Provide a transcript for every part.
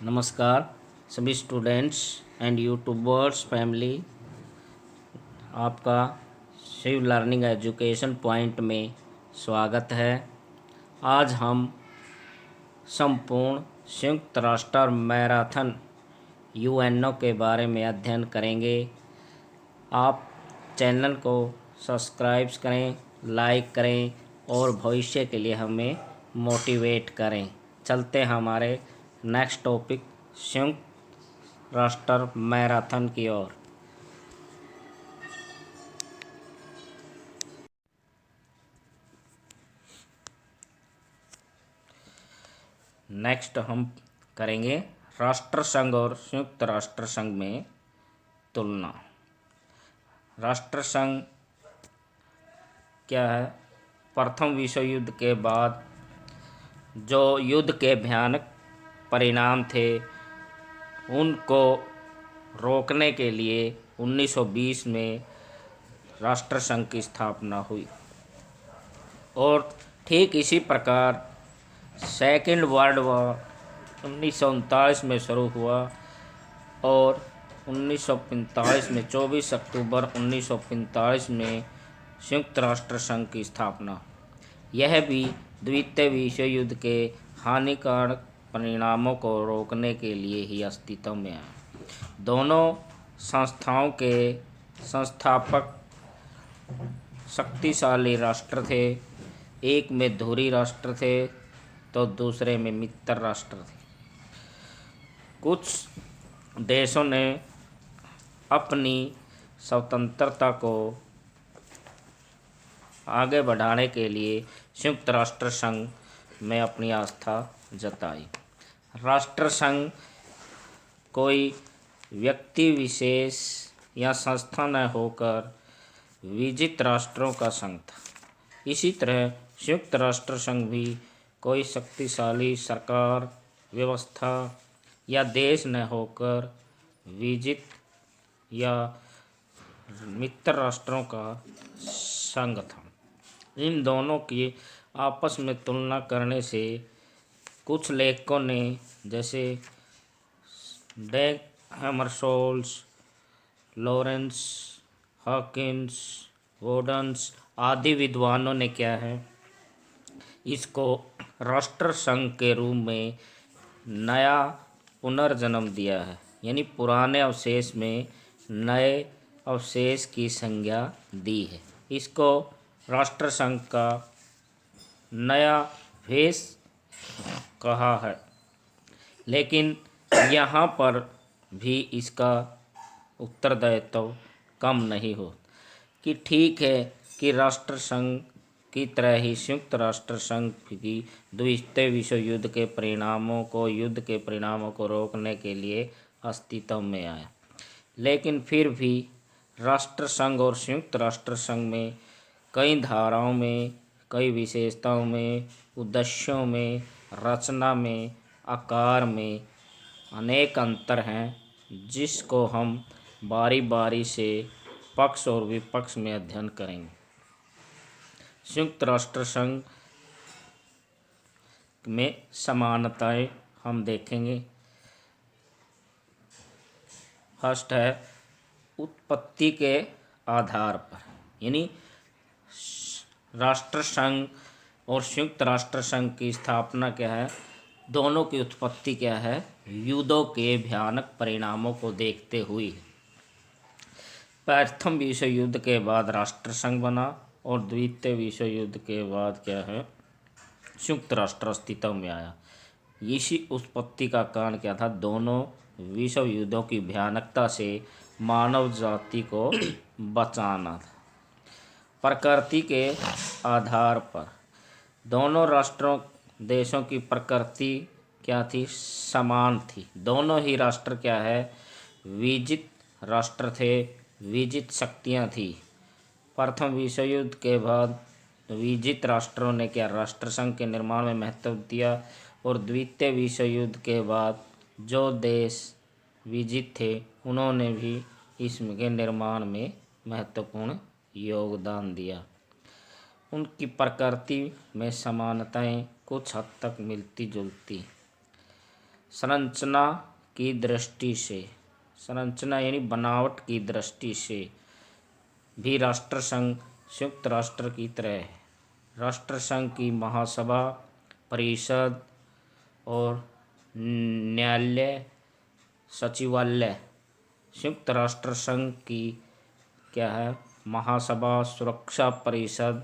नमस्कार सभी students and YouTubers family, आपका शिव लर्निंग एजुकेशन पॉइंट में स्वागत है। आज हम संपूर्ण संयुक्त राष्ट्र मैराथन यूएनओ के बारे में अध्ययन करेंगे। आप चैनल को सब्सक्राइब करें, लाइक करें और भविष्य के लिए हमें मोटिवेट करें। चलते हैं हमारे नेक्स्ट टॉपिक संयुक्त राष्ट्र मैराथन की ओर। नेक्स्ट हम करेंगे राष्ट्र संघ और संयुक्त राष्ट्र संघ में तुलना। राष्ट्र संघ क्या है? प्रथम विश्व युद्ध के बाद जो युद्ध के भयानक परिणाम थे उनको रोकने के लिए 1920 में राष्ट्र संघ की स्थापना हुई और ठीक इसी प्रकार सेकेंड वर्ल्ड वॉर 1939 में शुरू हुआ और 1945 में 24 अक्टूबर 1945 में संयुक्त राष्ट्र संघ की स्थापना। यह भी द्वितीय विश्व युद्ध के हानिकारक परिणामों को रोकने के लिए ही अस्तित्व में आया। दोनों संस्थाओं के संस्थापक शक्तिशाली राष्ट्र थे। एक में धुरी राष्ट्र थे तो दूसरे में मित्र राष्ट्र थे। कुछ देशों ने अपनी स्वतंत्रता को आगे बढ़ाने के लिए संयुक्त राष्ट्र संघ में अपनी आस्था जताई। राष्ट्र संघ कोई व्यक्ति विशेष या संस्था न होकर विजित राष्ट्रों का संघ था। इसी तरह संयुक्त राष्ट्र संघ भी कोई शक्तिशाली सरकार, व्यवस्था या देश न होकर विजित या मित्र राष्ट्रों का संघ था। इन दोनों की आपस में तुलना करने से कुछ लेखकों ने, जैसे डैग हैमरशोल्स, लॉरेंस हॉकिंस, वोडन्स आदि विद्वानों ने क्या है, इसको राष्ट्र संघ के रूप में नया पुनर्जन्म दिया है। यानी पुराने अवशेष में नए अवशेष की संज्ञा दी है। इसको राष्ट्र संघ का नया भेष कहा है। लेकिन यहाँ पर भी इसका उत्तरदायित्व कम नहीं हो कि ठीक है कि राष्ट्र संघ की तरह ही संयुक्त राष्ट्र संघ की द्वितीय विश्व युद्ध के परिणामों को रोकने के लिए अस्तित्व में आया। लेकिन फिर भी राष्ट्र संघ और संयुक्त राष्ट्र संघ में कई धाराओं में, कई विशेषताओं में, उद्देश्यों में, रचना में, आकार में अनेक अंतर हैं, जिसको हम बारी बारी से पक्ष और विपक्ष में अध्ययन करेंगे। संयुक्त राष्ट्र संघ में समानताएं हम देखेंगे। फर्स्ट है उत्पत्ति के आधार पर, यानी राष्ट्र संघ और संयुक्त राष्ट्र संघ की स्थापना क्या है, दोनों की उत्पत्ति क्या है, युद्धों के भयानक परिणामों को देखते हुए। प्रथम विश्व युद्ध के बाद राष्ट्र संघ बना और द्वितीय विश्व युद्ध के बाद क्या है, संयुक्त राष्ट्र अस्तित्व में आया। इसी उत्पत्ति का कारण क्या था, दोनों विश्व युद्धों की भयानकता से मानव जाति को बचाना था। प्रकृति के आधार पर दोनों देशों की प्रकृति क्या थी, समान थी। दोनों ही राष्ट्र क्या है, विजित राष्ट्र थे, विजित शक्तियाँ थी। प्रथम विश्व युद्ध के बाद विजित राष्ट्रों ने क्या, राष्ट्र संघ के निर्माण में महत्व दिया और द्वितीय विश्व युद्ध के बाद जो देश विजित थे उन्होंने भी इसके निर्माण में महत्वपूर्ण योगदान दिया। उनकी प्रकृति में समानताएं कुछ हद तक मिलती जुलती। संरचना की दृष्टि से, संरचना यानी बनावट की दृष्टि से भी राष्ट्रसंघ संयुक्त राष्ट्र की तरह है। राष्ट्रसंघ की महासभा, परिषद और न्यायालय, सचिवालय संयुक्त राष्ट्र संघ की क्या है, महासभा, सुरक्षा परिषद,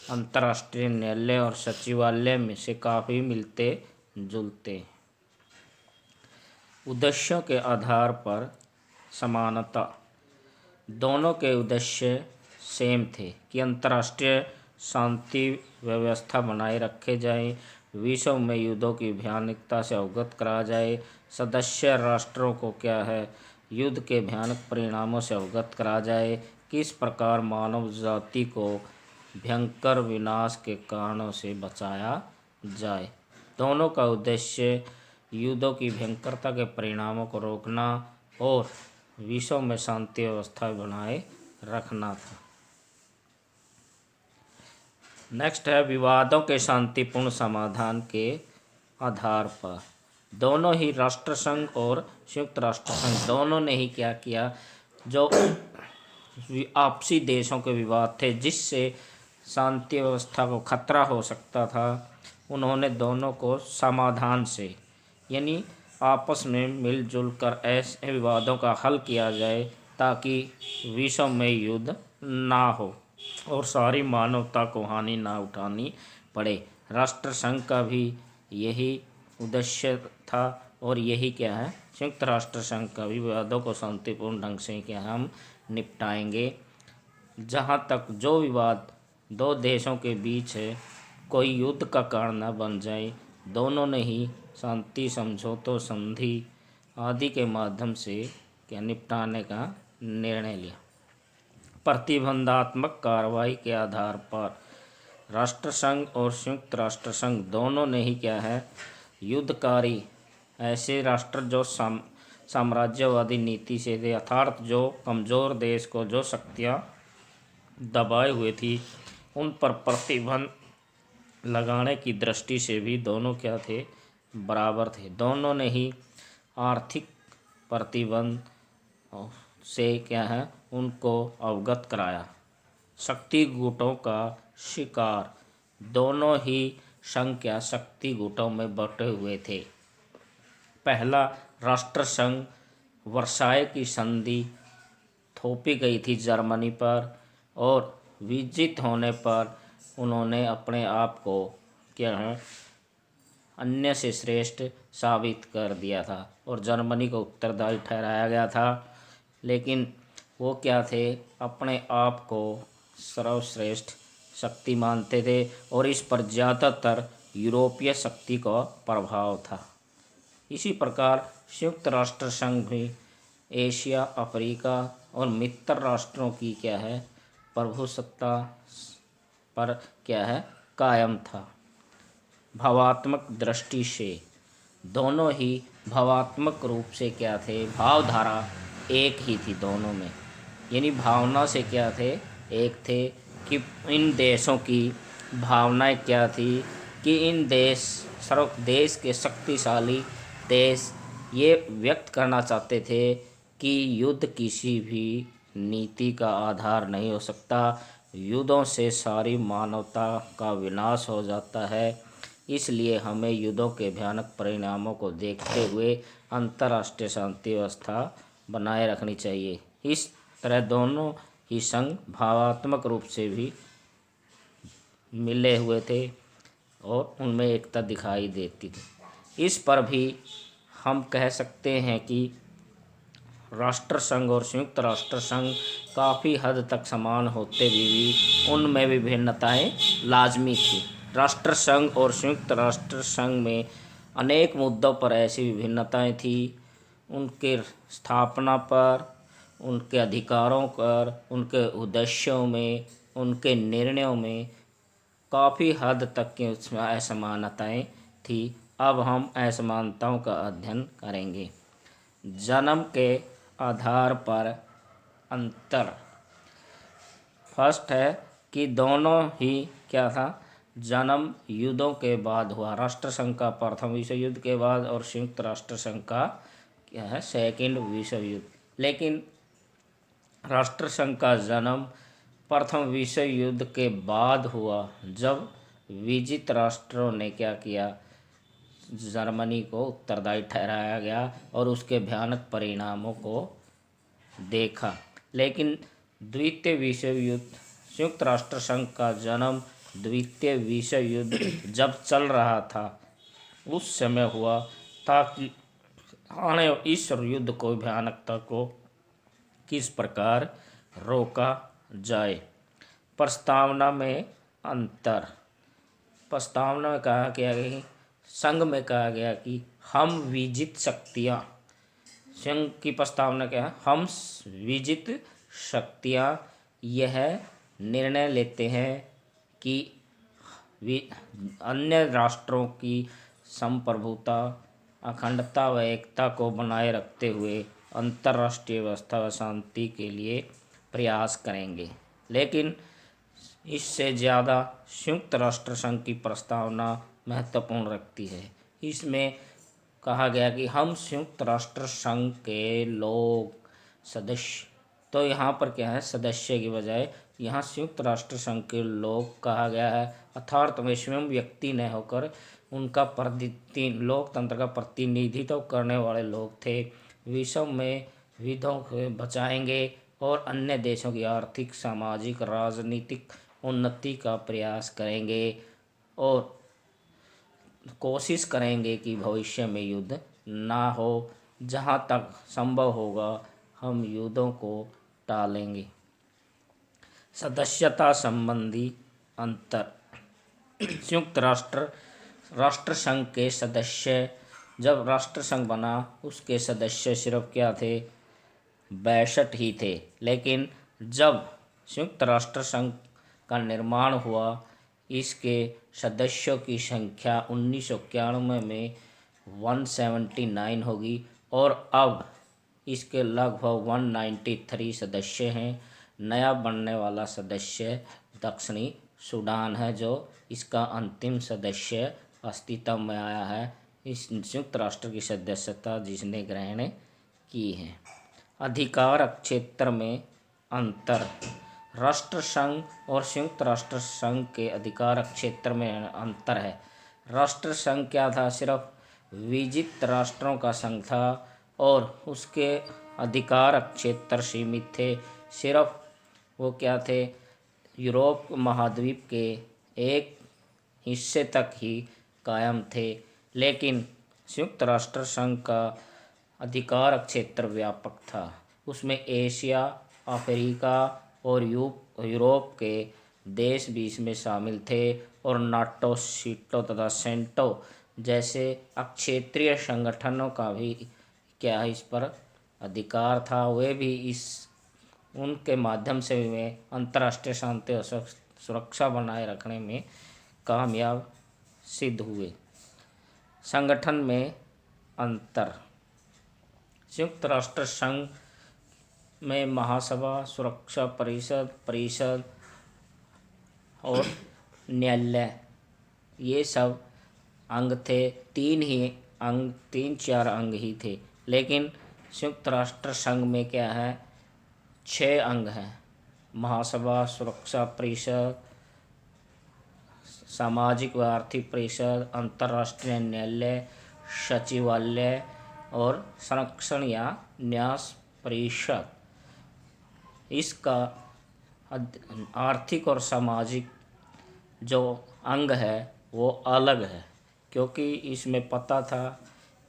अंतर्राष्ट्रीय न्यायालय और सचिवालय में से काफ़ी मिलते जुलते। उद्देश्यों के आधार पर समानता, दोनों के उद्देश्य सेम थे कि अंतर्राष्ट्रीय शांति व्यवस्था बनाए रखे जाए, विश्व में युद्धों की भयानकता से अवगत करा जाए, सदस्य राष्ट्रों को क्या है, युद्ध के भयानक परिणामों से अवगत करा जाए, किस प्रकार मानव जाति को भयंकर विनाश के कारणों से बचाया जाए। दोनों का उद्देश्य युद्धों की भयंकरता के परिणामों को रोकना और विश्व में शांति व्यवस्था बनाए रखना था। नेक्स्ट है विवादों के शांतिपूर्ण समाधान के आधार पर। दोनों ही राष्ट्रसंघ और संयुक्त राष्ट्र संघ दोनों ने ही क्या किया, जो आपसी देशों के विवाद थे जिससे शांति व्यवस्था को खतरा हो सकता था, उन्होंने दोनों को समाधान से यानी आपस में मिलजुल कर ऐसे विवादों का हल किया जाए ताकि विश्व में युद्ध ना हो और सारी मानवता को हानि ना उठानी पड़े। राष्ट्रसंघ का भी यही उद्देश्य था और यही क्या है, संयुक्त राष्ट्र संघ का भी विवादों को शांतिपूर्ण ढंग से क्या हम निपटाएंगे। जहाँ तक जो विवाद दो देशों के बीच है, कोई युद्ध का कारण न बन जाए, दोनों ने ही शांति समझौतों, संधि आदि के माध्यम से क्या निपटाने का निर्णय लिया। प्रतिबंधात्मक कार्रवाई के आधार पर राष्ट्रसंघ और संयुक्त राष्ट्र संघ दोनों ने ही क्या है, युद्धकारी ऐसे राष्ट्र जो साम्राज्यवादी नीति से थे, अर्थात जो कमज़ोर देश को जो शक्तियाँ दबाए हुए थी, उन पर प्रतिबंध लगाने की दृष्टि से भी दोनों क्या थे, बराबर थे। दोनों ने ही आर्थिक प्रतिबंध से क्या है, उनको अवगत कराया। शक्ति गुटों का शिकार, दोनों ही संघ क्या शक्ति गुटों में बटे हुए थे। पहला राष्ट्रसंघ वर्साय की संधि थोपी गई थी जर्मनी पर और विजित होने पर उन्होंने अपने आप को क्या है, अन्य से श्रेष्ठ साबित कर दिया था और जर्मनी को उत्तरदायी ठहराया गया था। लेकिन वो क्या थे, अपने आप को सर्वश्रेष्ठ शक्ति मानते थे और इस पर ज़्यादातर यूरोपीय शक्ति का प्रभाव था। इसी प्रकार संयुक्त राष्ट्र संघ भी एशिया, अफ्रीका और मित्र राष्ट्रों की क्या है, प्रभुसत्ता पर क्या है, कायम था। भावात्मक दृष्टि से दोनों ही भावात्मक रूप से क्या थे, भावधारा एक ही थी दोनों में, यानी भावना से क्या थे, एक थे कि इन देशों की भावनाएं क्या थी कि इन देश के शक्तिशाली देश ये व्यक्त करना चाहते थे कि युद्ध किसी भी नीति का आधार नहीं हो सकता, युद्धों से सारी मानवता का विनाश हो जाता है। इसलिए हमें युद्धों के भयानक परिणामों को देखते हुए अंतर्राष्ट्रीय शांति व्यवस्था बनाए रखनी चाहिए। इस तरह दोनों ही संघ भावात्मक रूप से भी मिले हुए थे और उनमें एकता दिखाई देती थी। इस पर भी हम कह सकते हैं कि राष्ट्रसंघ और संयुक्त राष्ट्र संघ काफ़ी हद तक समान होते हुए भी उनमें विभिन्नताएं लाजमी थी। राष्ट्रसंघ और संयुक्त राष्ट्र संघ में अनेक मुद्दों पर ऐसी विभिन्नताएं थी, उनके स्थापना पर, उनके अधिकारों पर, उनके उद्देश्यों में, उनके निर्णयों में काफ़ी हद तक की उसमें असमानताएं थी। अब हम असमानताओं का अध्ययन करेंगे। जन्म के आधार पर अंतर। फर्स्ट है कि दोनों ही क्या था, जन्म युद्धों के बाद हुआ। राष्ट्र संघ का प्रथम विश्व युद्ध के बाद और संयुक्त राष्ट्र संघ का क्या है, सेकंड विश्व युद्ध। लेकिन राष्ट्र संघ का जन्म प्रथम विश्व युद्ध के बाद हुआ, जब विजित राष्ट्रों ने क्या किया, जर्मनी को उत्तरदायी ठहराया गया और उसके भयानक परिणामों को देखा। लेकिन द्वितीय विश्व युद्ध, संयुक्त राष्ट्र संघ का जन्म द्वितीय विश्व युद्ध जब चल रहा था उस समय हुआ, ताकि आने इस युद्ध को, भयानकता को किस प्रकार रोका जाए। प्रस्तावना में अंतर। प्रस्तावना में कहा गया कि संघ में कहा गया कि हम विजित शक्तियाँ, संघ की प्रस्तावना क्या है, हम विजित शक्तियाँ यह निर्णय लेते हैं कि अन्य राष्ट्रों की संप्रभुता, अखंडता व एकता को बनाए रखते हुए अंतर्राष्ट्रीय व्यवस्था व शांति के लिए प्रयास करेंगे। लेकिन इससे ज़्यादा संयुक्त राष्ट्र संघ की प्रस्तावना महत्वपूर्ण रखती है। इसमें कहा गया कि हम संयुक्त राष्ट्र संघ के लोग, सदस्य, तो यहाँ पर क्या है, सदस्य की बजाय यहाँ संयुक्त राष्ट्र संघ के लोग कहा गया है, अर्थात वे स्वयं व्यक्ति न होकर उनका लोकतंत्र का प्रतिनिधित्व करने वाले लोग थे। विश्व में विविधों को बचाएंगे और अन्य देशों की आर्थिक, सामाजिक, राजनीतिक उन्नति का प्रयास करेंगे और कोशिश करेंगे कि भविष्य में युद्ध ना हो। जहाँ तक संभव होगा हम युद्धों को टालेंगे। सदस्यता संबंधी अंतर। संयुक्त राष्ट्र संघ के सदस्य, जब राष्ट्र संघ बना उसके सदस्य सिर्फ क्या थे, 62 ही थे। लेकिन जब संयुक्त राष्ट्र संघ का निर्माण हुआ, इसके सदस्यों की संख्या 1991 में 179 होगी और अब इसके लगभग 193 सदस्य हैं। नया बनने वाला सदस्य दक्षिणी सूडान है, जो इसका अंतिम सदस्य अस्तित्व में आया है, इस संयुक्त राष्ट्र की सदस्यता जिसने ग्रहण की है। अधिकार क्षेत्र में अंतर। राष्ट्र संघ और संयुक्त राष्ट्र संघ के अधिकार क्षेत्र में अंतर है। राष्ट्र संघ क्या था, सिर्फ विजित राष्ट्रों का संघ था और उसके अधिकार क्षेत्र सीमित थे। सिर्फ वो क्या थे, यूरोप महाद्वीप के एक हिस्से तक ही कायम थे। लेकिन संयुक्त राष्ट्र संघ का अधिकार क्षेत्र व्यापक था, उसमें एशिया, अफ्रीका और यूरोप के देश भी इसमें शामिल थे और नाटो, सीटो तथा सेंटो जैसे अक्षेत्रीय संगठनों का भी क्या इस पर अधिकार था। वे भी उनके माध्यम से वे अंतर्राष्ट्रीय शांति और सुरक्षा बनाए रखने में कामयाब सिद्ध हुए। संगठन में अंतर। संयुक्त राष्ट्र संघ में महासभा, सुरक्षा परिषद और न्यायालय, ये सब अंग थे। तीन चार अंग ही थे। लेकिन संयुक्त राष्ट्र संघ में क्या है, 6 अंग हैं। महासभा, सुरक्षा परिषद, सामाजिक व आर्थिक परिषद, अंतर्राष्ट्रीय न्यायालय, सचिवालय और संरक्षण या न्यास परिषद। इसका आर्थिक और सामाजिक जो अंग है वो अलग है, क्योंकि इसमें पता था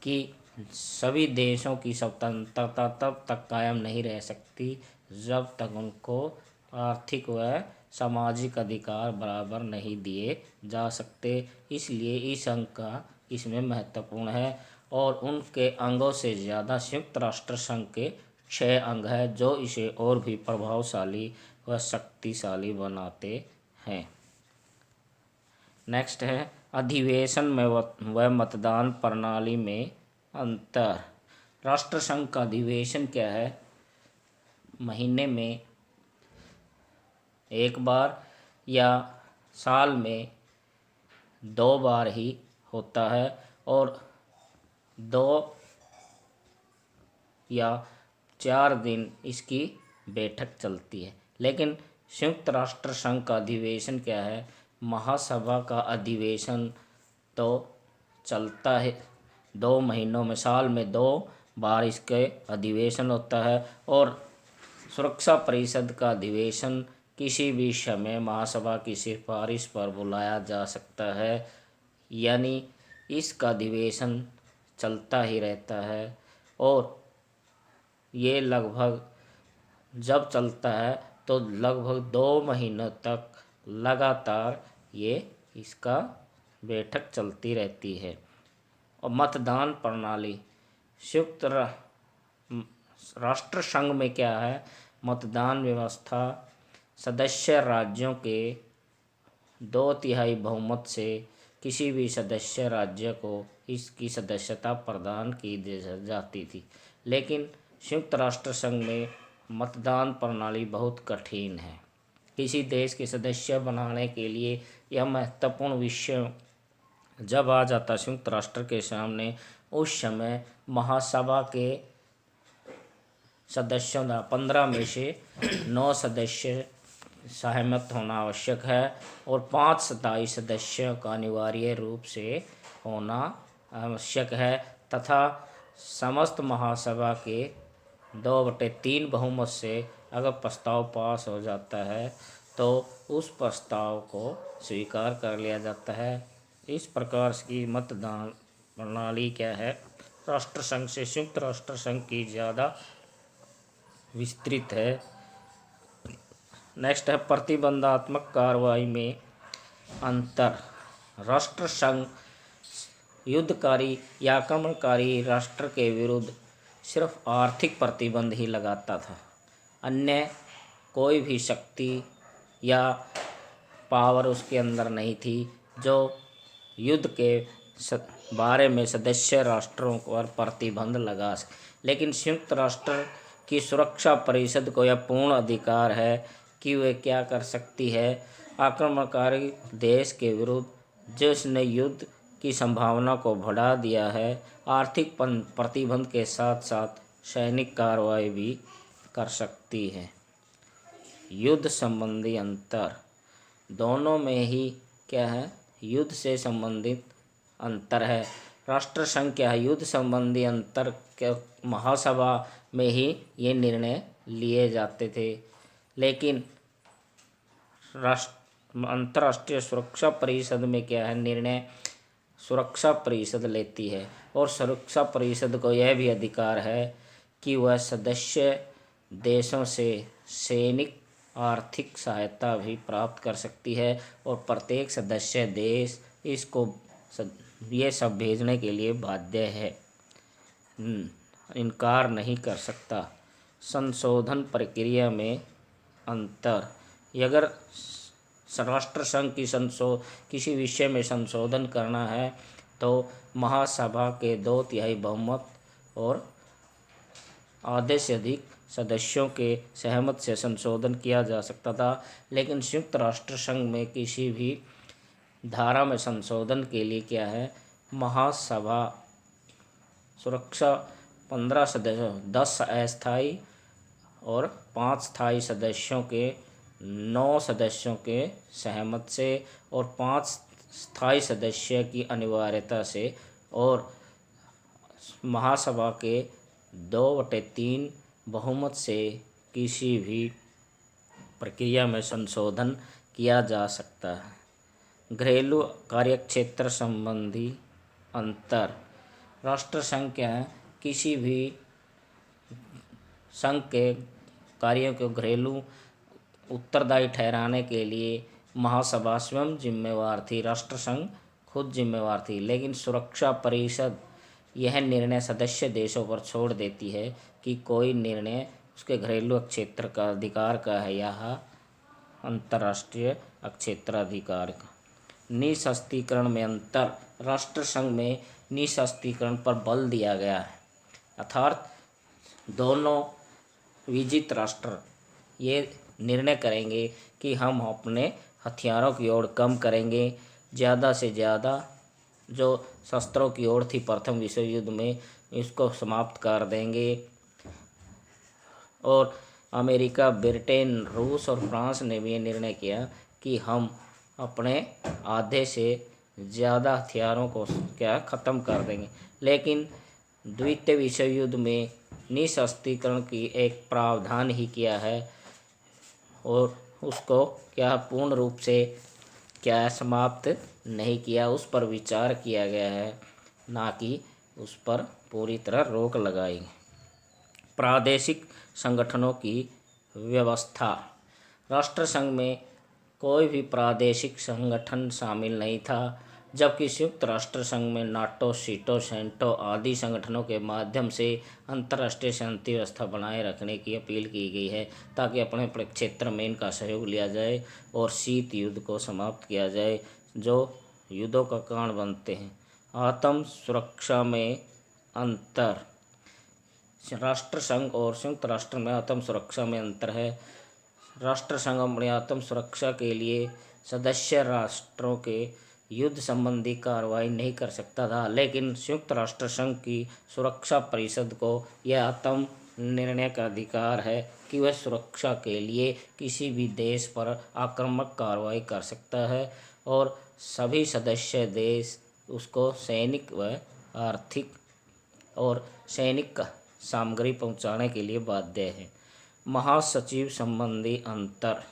कि सभी देशों की स्वतंत्रता तब तक कायम नहीं रह सकती जब तक उनको आर्थिक व सामाजिक अधिकार बराबर नहीं दिए जा सकते। इसलिए इस अंग का इसमें महत्वपूर्ण है और उनके अंगों से ज़्यादा संयुक्त राष्ट्र संघ के 6 अंग हैं, जो इसे और भी प्रभावशाली व शक्तिशाली बनाते हैं। नेक्स्ट है अधिवेशन में व मतदान प्रणाली में अंतर। राष्ट्र संघ का अधिवेशन क्या है, महीने में एक बार या साल में 2 बार ही होता है और 2 या 4 दिन इसकी बैठक चलती है। लेकिन संयुक्त राष्ट्र संघ का अधिवेशन क्या है, महासभा का अधिवेशन तो चलता है 2 महीनों में, साल में 2 बार इसके अधिवेशन होता है। और सुरक्षा परिषद का अधिवेशन किसी भी समय महासभा की सिफारिश पर बुलाया जा सकता है, यानी इसका अधिवेशन चलता ही रहता है। और ये लगभग जब चलता है तो लगभग 2 महीनों तक लगातार ये इसका बैठक चलती रहती है। और मतदान प्रणाली, संयुक्त राष्ट्र संघ में क्या है, मतदान व्यवस्था सदस्य राज्यों के 2/3 बहुमत से किसी भी सदस्य राज्य को इसकी सदस्यता प्रदान की जाती थी। लेकिन संयुक्त राष्ट्र संघ में मतदान प्रणाली बहुत कठिन है। किसी देश के सदस्य बनाने के लिए यह महत्वपूर्ण विषय जब आ जाता संयुक्त राष्ट्र के सामने, उस समय महासभा के सदस्यों का 15 में से 9 सदस्य सहमत होना आवश्यक है और 5 स्थायी सदस्यों का अनिवार्य रूप से होना आवश्यक है तथा समस्त महासभा के 2/3 बहुमत से अगर प्रस्ताव पास हो जाता है तो उस प्रस्ताव को स्वीकार कर लिया जाता है। इस प्रकार की मतदान प्रणाली क्या है, राष्ट्र संघ से संयुक्त राष्ट्र संघ की ज़्यादा विस्तृत है। नेक्स्ट है प्रतिबंधात्मक कार्रवाई में अंतर। राष्ट्र संघ युद्धकारी या आक्रमणकारी राष्ट्र के विरुद्ध सिर्फ आर्थिक प्रतिबंध ही लगाता था, अन्य कोई भी शक्ति या पावर उसके अंदर नहीं थी जो युद्ध के बारे में सदस्य राष्ट्रों पर प्रतिबंध लगा सके। लेकिन संयुक्त राष्ट्र की सुरक्षा परिषद को यह पूर्ण अधिकार है कि वे क्या कर सकती है, आक्रमणकारी देश के विरुद्ध जिसने युद्ध की संभावना को बढ़ा दिया है, आर्थिक प्रतिबंध के साथ साथ सैनिक कार्रवाई भी कर सकती है। युद्ध संबंधी अंतर, दोनों में ही क्या है, युद्ध से संबंधित अंतर है। राष्ट्र संघ क्या है, युद्ध संबंधी अंतर के महासभा में ही ये निर्णय लिए जाते थे। लेकिन अंतर्राष्ट्रीय सुरक्षा परिषद में क्या है, निर्णय सुरक्षा परिषद लेती है और सुरक्षा परिषद को यह भी अधिकार है कि वह सदस्य देशों से सैनिक आर्थिक सहायता भी प्राप्त कर सकती है और प्रत्येक सदस्य देश इसको ये सब भेजने के लिए बाध्य है, इनकार नहीं कर सकता। संशोधन प्रक्रिया में अंतर, अगर राष्ट्र संघ की किसी विषय में संशोधन करना है तो महासभा के 2/3 बहुमत और आधे से अधिक सदस्यों के सहमत से संशोधन किया जा सकता था। लेकिन संयुक्त राष्ट्र संघ में किसी भी धारा में संशोधन के लिए क्या है, महासभा सुरक्षा 15 सदस्य 10 अस्थायी और 5 स्थायी सदस्यों के 9 सदस्यों के सहमत से और 5 स्थायी सदस्य की अनिवार्यता से और महासभा के 2/3 बहुमत से किसी भी प्रक्रिया में संशोधन किया जा सकता है। घरेलू कार्यक्षेत्र संबंधी अंतर, राष्ट्र संघ क्या है, किसी भी संघ के कार्यों को घरेलू उत्तरदायी ठहराने के लिए महासभा स्वयं जिम्मेवार थी, राष्ट्र संघ खुद जिम्मेवार थी। लेकिन सुरक्षा परिषद यह निर्णय सदस्य देशों पर छोड़ देती है कि कोई निर्णय उसके घरेलू क्षेत्र का अधिकार का है या अंतर्राष्ट्रीय क्षेत्राधिकार का। निःशस्त्रीकरण में अंतर, राष्ट्र संघ में निःशस्त्रीकरण पर बल दिया गया है, अर्थात दोनों विजित राष्ट्र ये निर्णय करेंगे कि हम अपने हथियारों की ओर कम करेंगे ज़्यादा से ज़्यादा जो शस्त्रों की ओर थी प्रथम विश्व युद्ध में, इसको समाप्त कर देंगे। और अमेरिका, ब्रिटेन, रूस और फ्रांस ने भी ये निर्णय किया कि हम अपने आधे से ज़्यादा हथियारों को क्या ख़त्म कर देंगे। लेकिन द्वितीय विश्व युद्ध में निःशस्त्रीकरण की एक प्रावधान ही किया है और उसको क्या पूर्ण रूप से क्या समाप्त नहीं किया, उस पर विचार किया गया है, ना कि उस पर पूरी तरह रोक लगाई। प्रादेशिक संगठनों की व्यवस्था। राष्ट्रसंघ में कोई भी प्रादेशिक संगठन शामिल नहीं था, जबकि संयुक्त राष्ट्र संघ में नाटो, सीटो, सेंटो आदि संगठनों के माध्यम से अंतर्राष्ट्रीय शांति व्यवस्था बनाए रखने की अपील की गई है, ताकि अपने अपने क्षेत्र में इनका सहयोग लिया जाए और शीत युद्ध को समाप्त किया जाए, जो युद्धों का कारण बनते हैं। आत्म सुरक्षा में अंतर। राष्ट्र संघ और संयुक्त राष्ट्र में आत्म सुरक्षा में अंतर है। राष्ट्र संघ अपनी आत्म सुरक्षा के लिए सदस्य राष्ट्रों के युद्ध संबंधी कार्रवाई नहीं कर सकता था, लेकिन संयुक्त राष्ट्र संघ की सुरक्षा परिषद को यह आत्म निर्णय का अधिकार है कि वह सुरक्षा के लिए किसी भी देश पर आक्रामक कार्रवाई कर सकता है और सभी सदस्य देश उसको सैनिक व आर्थिक और सैनिक सामग्री पहुंचाने के लिए बाध्य है। महासचिव संबंधी अंतर।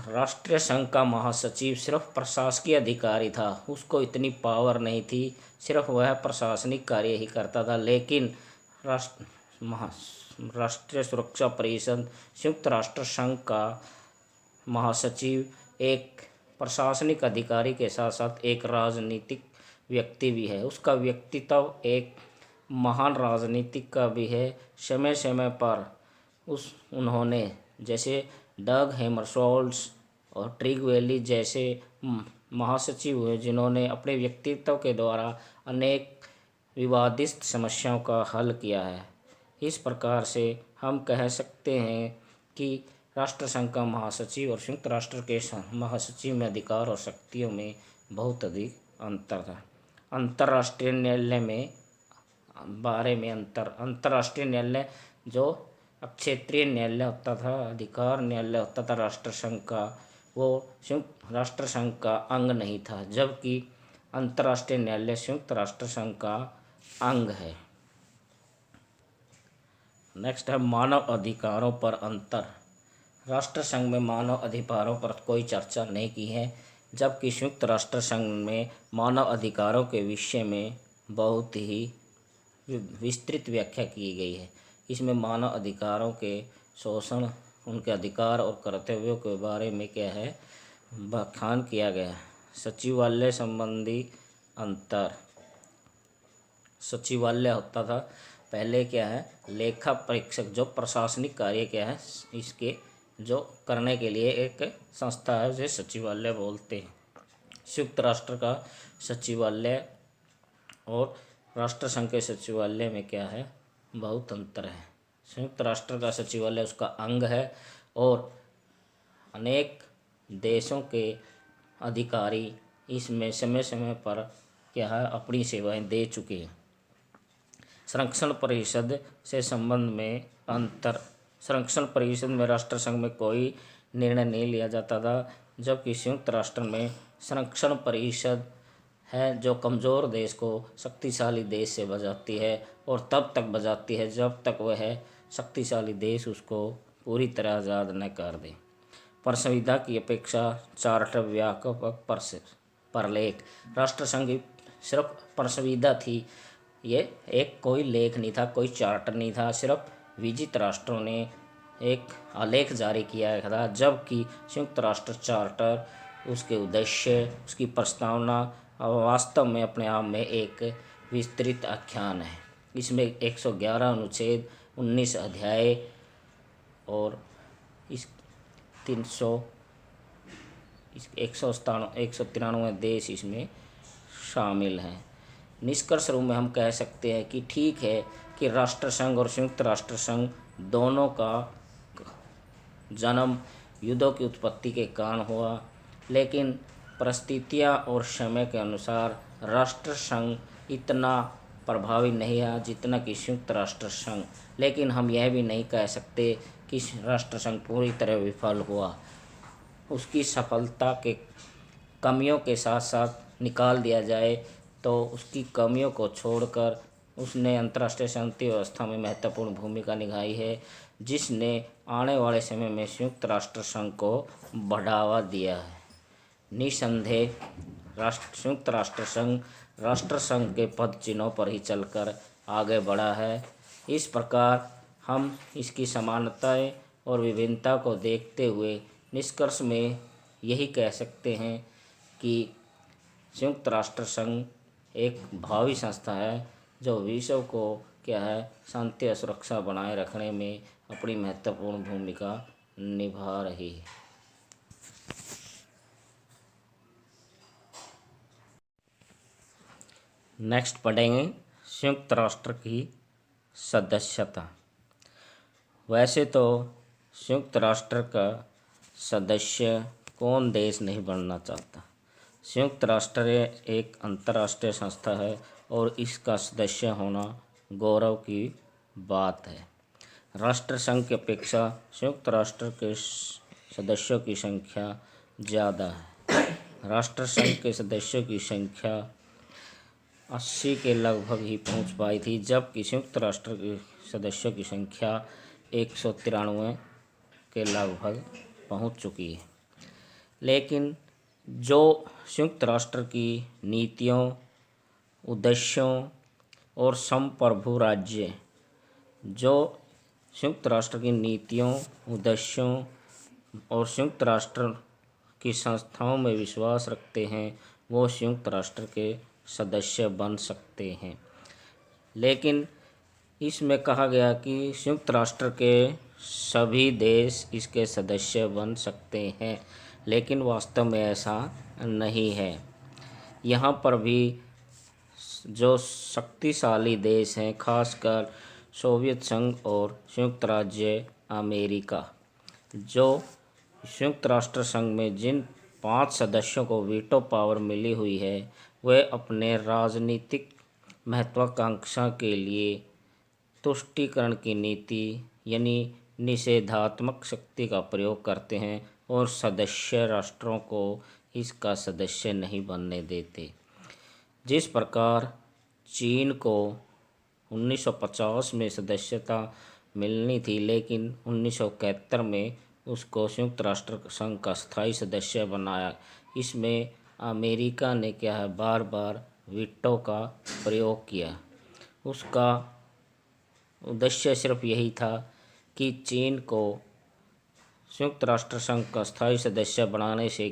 राष्ट्रीय संघ का महासचिव सिर्फ प्रशासकीय अधिकारी था, उसको इतनी पावर नहीं थी, सिर्फ वह प्रशासनिक कार्य ही करता था। लेकिन राष्ट्रीय सुरक्षा परिषद, संयुक्त राष्ट्र संघ का महासचिव एक प्रशासनिक अधिकारी के साथ साथ एक राजनीतिक व्यक्ति भी है। उसका व्यक्तित्व एक महान राजनीतिक का भी है। समय समय पर उन्होंने जैसे डग हैमरशोल्ड्स और ट्रिग वैली जैसे महासचिव हुए, जिन्होंने अपने व्यक्तित्व के द्वारा अनेक विवादित समस्याओं का हल किया है। इस प्रकार से हम कह सकते हैं कि राष्ट्रसंघ का महासचिव और संयुक्त राष्ट्र के महासचिव में अधिकार और शक्तियों में बहुत अधिक अंतर था। अंतर्राष्ट्रीय न्यायालय में बारे में अंतर। अंतर्राष्ट्रीय न्यायालय जो क्षेत्रीय न्यायालय होता था, अधिकार न्यायालय होता था राष्ट्रसंघ का, वो संयुक्त राष्ट्र संघ का अंग नहीं था, जबकि अंतर्राष्ट्रीय न्यायालय संयुक्त राष्ट्र संघ का अंग है। नेक्स्ट है मानव अधिकारों पर अंतर। राष्ट्र संघ में मानव अधिकारों पर कोई चर्चा नहीं की है, जबकि संयुक्त राष्ट्र संघ में मानव अधिकारों के विषय में बहुत ही विस्तृत व्याख्या की गई है। इसमें मानव अधिकारों के शोषण, उनके अधिकार और कर्तव्यों के बारे में क्या है व्याख्यान किया गया है। सचिवालय संबंधी अंतर। सचिवालय होता था पहले क्या है, लेखा परीक्षक, जो प्रशासनिक कार्य क्या है इसके जो करने के लिए एक संस्था है, उसे सचिवालय बोलते हैं। संयुक्त राष्ट्र का सचिवालय और राष्ट्र संघ के सचिवालय में क्या है, बहुत अंतर है। संयुक्त राष्ट्र का सचिवालय उसका अंग है और अनेक देशों के अधिकारी इसमें समय समय पर क्या है अपनी सेवाएं दे चुके हैं। संरक्षण परिषद से संबंध में अंतर। संरक्षण परिषद में राष्ट्र संघ में कोई निर्णय नहीं लिया जाता था, जबकि संयुक्त राष्ट्र में संरक्षण परिषद है जो कमज़ोर देश को शक्तिशाली देश से बचाती है और तब तक बचाती है जब तक वह शक्तिशाली देश उसको पूरी तरह आज़ाद न कर दे। प्रसंविधा की अपेक्षा चार्टर व्यापक परलेख। राष्ट्रसंघ सिर्फ प्रसंविधा थी, ये एक कोई लेख नहीं था, कोई चार्टर नहीं था, सिर्फ विजित राष्ट्रों ने एक आलेख जारी किया था, जबकि संयुक्त राष्ट्र चार्टर उसके उद्देश्य, उसकी प्रस्तावना वास्तव में अपने आप में एक विस्तृत आख्यान है। इसमें 111 अनुच्छेद, 19 अध्याय और इस 193 देश इसमें शामिल हैं। निष्कर्ष रूप में हम कह सकते हैं कि ठीक है कि राष्ट्रसंघ और संयुक्त राष्ट्र संघ दोनों का जन्म युद्धों की उत्पत्ति के कारण हुआ, लेकिन परिस्थितियाँ और समय के अनुसार राष्ट्र संघ इतना प्रभावी नहीं है जितना कि संयुक्त राष्ट्र संघ। लेकिन हम यह भी नहीं कह सकते कि राष्ट्र संघ पूरी तरह विफल हुआ। उसकी सफलता के कमियों के साथ साथ निकाल दिया जाए तो उसकी कमियों को छोड़कर उसने अंतर्राष्ट्रीय शांति व्यवस्था में महत्वपूर्ण भूमिका निभाई है, जिसने आने वाले समय में संयुक्त राष्ट्र संघ को बढ़ावा दिया है। निसंदेह संयुक्त राष्ट्र संघ के पद चिन्हों पर ही चलकर आगे बढ़ा है। इस प्रकार हम इसकी समानताएं और विभिन्नता को देखते हुए निष्कर्ष में यही कह सकते हैं कि संयुक्त राष्ट्र संघ एक भावी संस्था है जो विश्व को शांति और सुरक्षा बनाए रखने में अपनी महत्वपूर्ण भूमिका निभा रही है। नेक्स्ट पढ़ेंगे संयुक्त राष्ट्र की सदस्यता। वैसे तो संयुक्त राष्ट्र का सदस्य कौन देश नहीं बनना चाहता। संयुक्त राष्ट्र एक अंतर्राष्ट्रीय संस्था है और इसका सदस्य होना गौरव की बात है। राष्ट्र संघ की अपेक्षा संयुक्त राष्ट्र के सदस्यों की संख्या ज़्यादा है। राष्ट्र संघ के सदस्यों की संख्या 80 के लगभग ही पहुंच पाई थी, जबकि संयुक्त राष्ट्र के सदस्यों की संख्या 193 के लगभग पहुंच चुकी है। लेकिन जो संयुक्त राष्ट्र की नीतियों, उद्देश्यों और संप्रभु राज्य जो संयुक्त राष्ट्र की नीतियों, उद्देश्यों और संयुक्त राष्ट्र की संस्थाओं में विश्वास रखते हैं, वो संयुक्त राष्ट्र के सदस्य बन सकते हैं। लेकिन इसमें कहा गया कि संयुक्त राष्ट्र के सभी देश इसके सदस्य बन सकते हैं, लेकिन वास्तव में ऐसा नहीं है। यहाँ पर भी जो शक्तिशाली देश हैं, खासकर सोवियत संघ और संयुक्त राज्य अमेरिका, जो संयुक्त राष्ट्र संघ में जिन 5 सदस्यों को वीटो पावर मिली हुई है, वे अपने राजनीतिक महत्वाकांक्षा के लिए तुष्टीकरण की नीति यानी निषेधात्मक शक्ति का प्रयोग करते हैं और सदस्य राष्ट्रों को इसका सदस्य नहीं बनने देते। जिस प्रकार चीन को 1950 में सदस्यता मिलनी थी, लेकिन 1971 में उसको संयुक्त राष्ट्र संघ का स्थायी सदस्य बनाया। इसमें अमेरिका ने बार बार वीटो का प्रयोग किया। उसका उद्देश्य सिर्फ यही था कि चीन को संयुक्त राष्ट्र संघ का स्थायी सदस्य बनाने से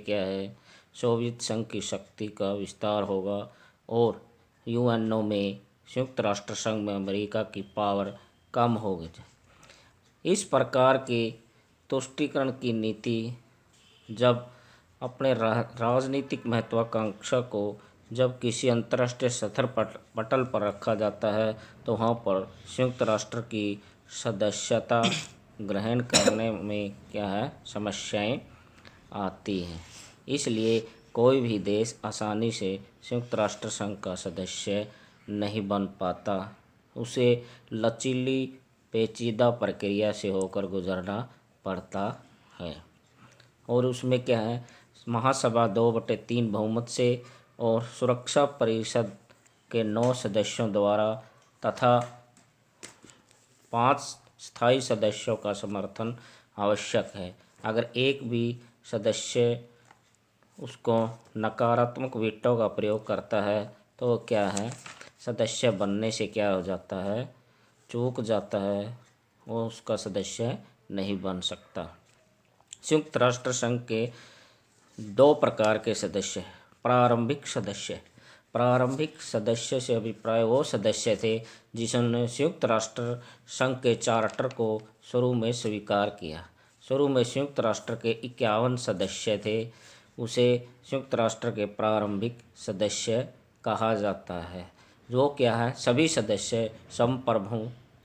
सोवियत संघ की शक्ति का विस्तार होगा और यूएनओ में संयुक्त राष्ट्र संघ में अमेरिका की पावर कम होगी। इस प्रकार की तुष्टीकरण की नीति जब अपने राजनीतिक महत्वाकांक्षा को जब किसी अंतर्राष्ट्रीय स्तर पटल पर रखा जाता है, तो वहाँ पर संयुक्त राष्ट्र की सदस्यता ग्रहण करने में समस्याएं आती हैं। इसलिए कोई भी देश आसानी से संयुक्त राष्ट्र संघ का सदस्य नहीं बन पाता। उसे लचीली पेचीदा प्रक्रिया से होकर गुजरना पड़ता है और उसमें महासभा 2/3 बहुमत से और सुरक्षा परिषद के 9 सदस्यों द्वारा तथा 5 स्थायी सदस्यों का समर्थन आवश्यक है। अगर एक भी सदस्य उसको नकारात्मक वीटो का प्रयोग करता है तो सदस्य बनने से हो जाता है, चूक जाता है, वो उसका सदस्य नहीं बन सकता। संयुक्त राष्ट्र संघ के 2 प्रकार के सदस्य। प्रारंभिक सदस्य से अभिप्राय वो सदस्य थे जिन्होंने संयुक्त राष्ट्र संघ के चार्टर को शुरू में स्वीकार किया। शुरू में संयुक्त राष्ट्र के 51 सदस्य थे, उसे संयुक्त राष्ट्र के प्रारंभिक सदस्य कहा जाता है। जो सभी सदस्य संप्रभु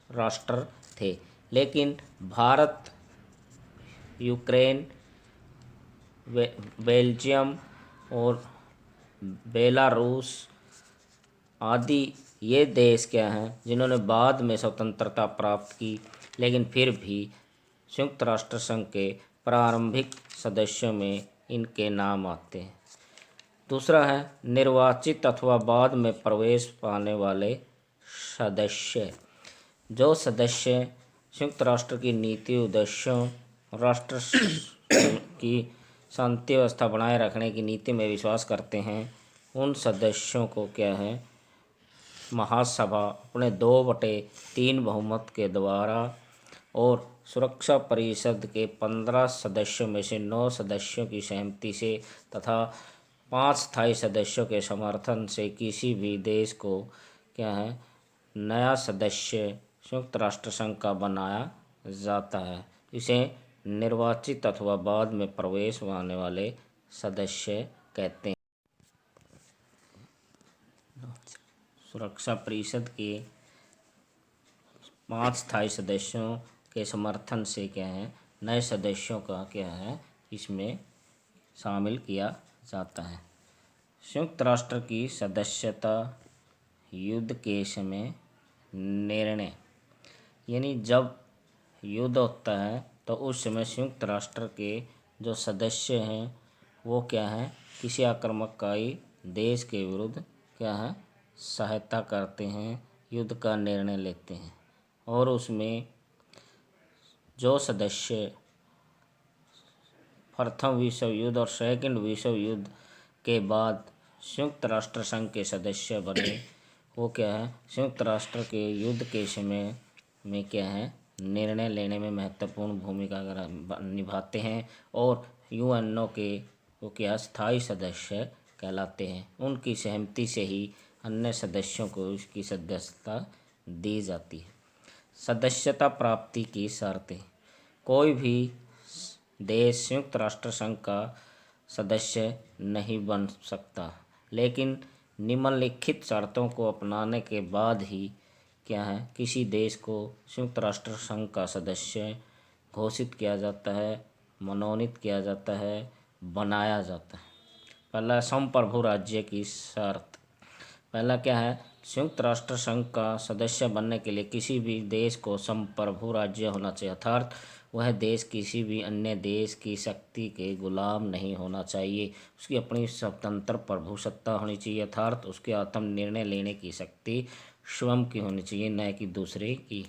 राष्ट्र थे। लेकिन भारत, यूक्रेन, बेल्जियम और बेलारूस आदि ये देश क्या हैं जिन्होंने बाद में स्वतंत्रता प्राप्त की, लेकिन फिर भी संयुक्त राष्ट्र संघ के प्रारंभिक सदस्यों में इनके नाम आते हैं। दूसरा है निर्वाचित अथवा बाद में प्रवेश पाने वाले सदस्य। जो सदस्य संयुक्त राष्ट्र की नीति, उद्देश्यों, राष्ट्र की शांति व्यवस्था बनाए रखने की नीति में विश्वास करते हैं, उन सदस्यों को क्या है महासभा अपने 2/3 बहुमत के द्वारा और सुरक्षा परिषद के 15 सदस्यों में से 9 सदस्यों की सहमति से तथा 5 स्थायी सदस्यों के समर्थन से किसी भी देश को क्या है नया सदस्य संयुक्त राष्ट्र संघ का बनाया जाता है। इसे निर्वाचित अथवा बाद में प्रवेश पाने वाले सदस्य कहते हैं। सुरक्षा परिषद के 5 स्थायी सदस्यों के समर्थन से क्या है नए सदस्यों का क्या है इसमें शामिल किया जाता है। संयुक्त राष्ट्र की सदस्यता युद्ध के समय निर्णय, यानी जब युद्ध होता है तो उस समय संयुक्त राष्ट्र के जो सदस्य हैं वो क्या है किसी आक्रामककारी देश के विरुद्ध क्या है सहायता करते हैं, युद्ध का निर्णय लेते हैं। और उसमें जो सदस्य प्रथम विश्व युद्ध और सेकंड विश्व युद्ध के बाद संयुक्त राष्ट्र संघ के सदस्य बने वो क्या है संयुक्त राष्ट्र के युद्ध के समय में क्या है निर्णय लेने में महत्वपूर्ण भूमिका निभाते हैं और यूएनओ के वो क्या स्थायी सदस्य कहलाते हैं। उनकी सहमति से ही अन्य सदस्यों को इसकी सदस्यता दी जाती है। सदस्यता प्राप्ति की शर्तें। कोई भी देश संयुक्त राष्ट्र संघ का सदस्य नहीं बन सकता, लेकिन निम्नलिखित शर्तों को अपनाने के बाद ही क्या है किसी देश को संयुक्त राष्ट्र संघ का सदस्य घोषित किया जाता है, मनोनीत किया जाता है, बनाया जाता है। पहला संप्रभु राज्य की शर्त। पहला क्या है संयुक्त राष्ट्र संघ का सदस्य बनने के लिए किसी भी देश को संप्रभु राज्य होना चाहिए, अर्थात वह देश किसी भी अन्य देश की शक्ति के गुलाम नहीं होना चाहिए। उसकी अपनी स्वतंत्र प्रभुसत्ता होनी चाहिए, अर्थात उसके आत्म निर्णय लेने की शक्ति स्वयं की होनी चाहिए, न कि दूसरे की।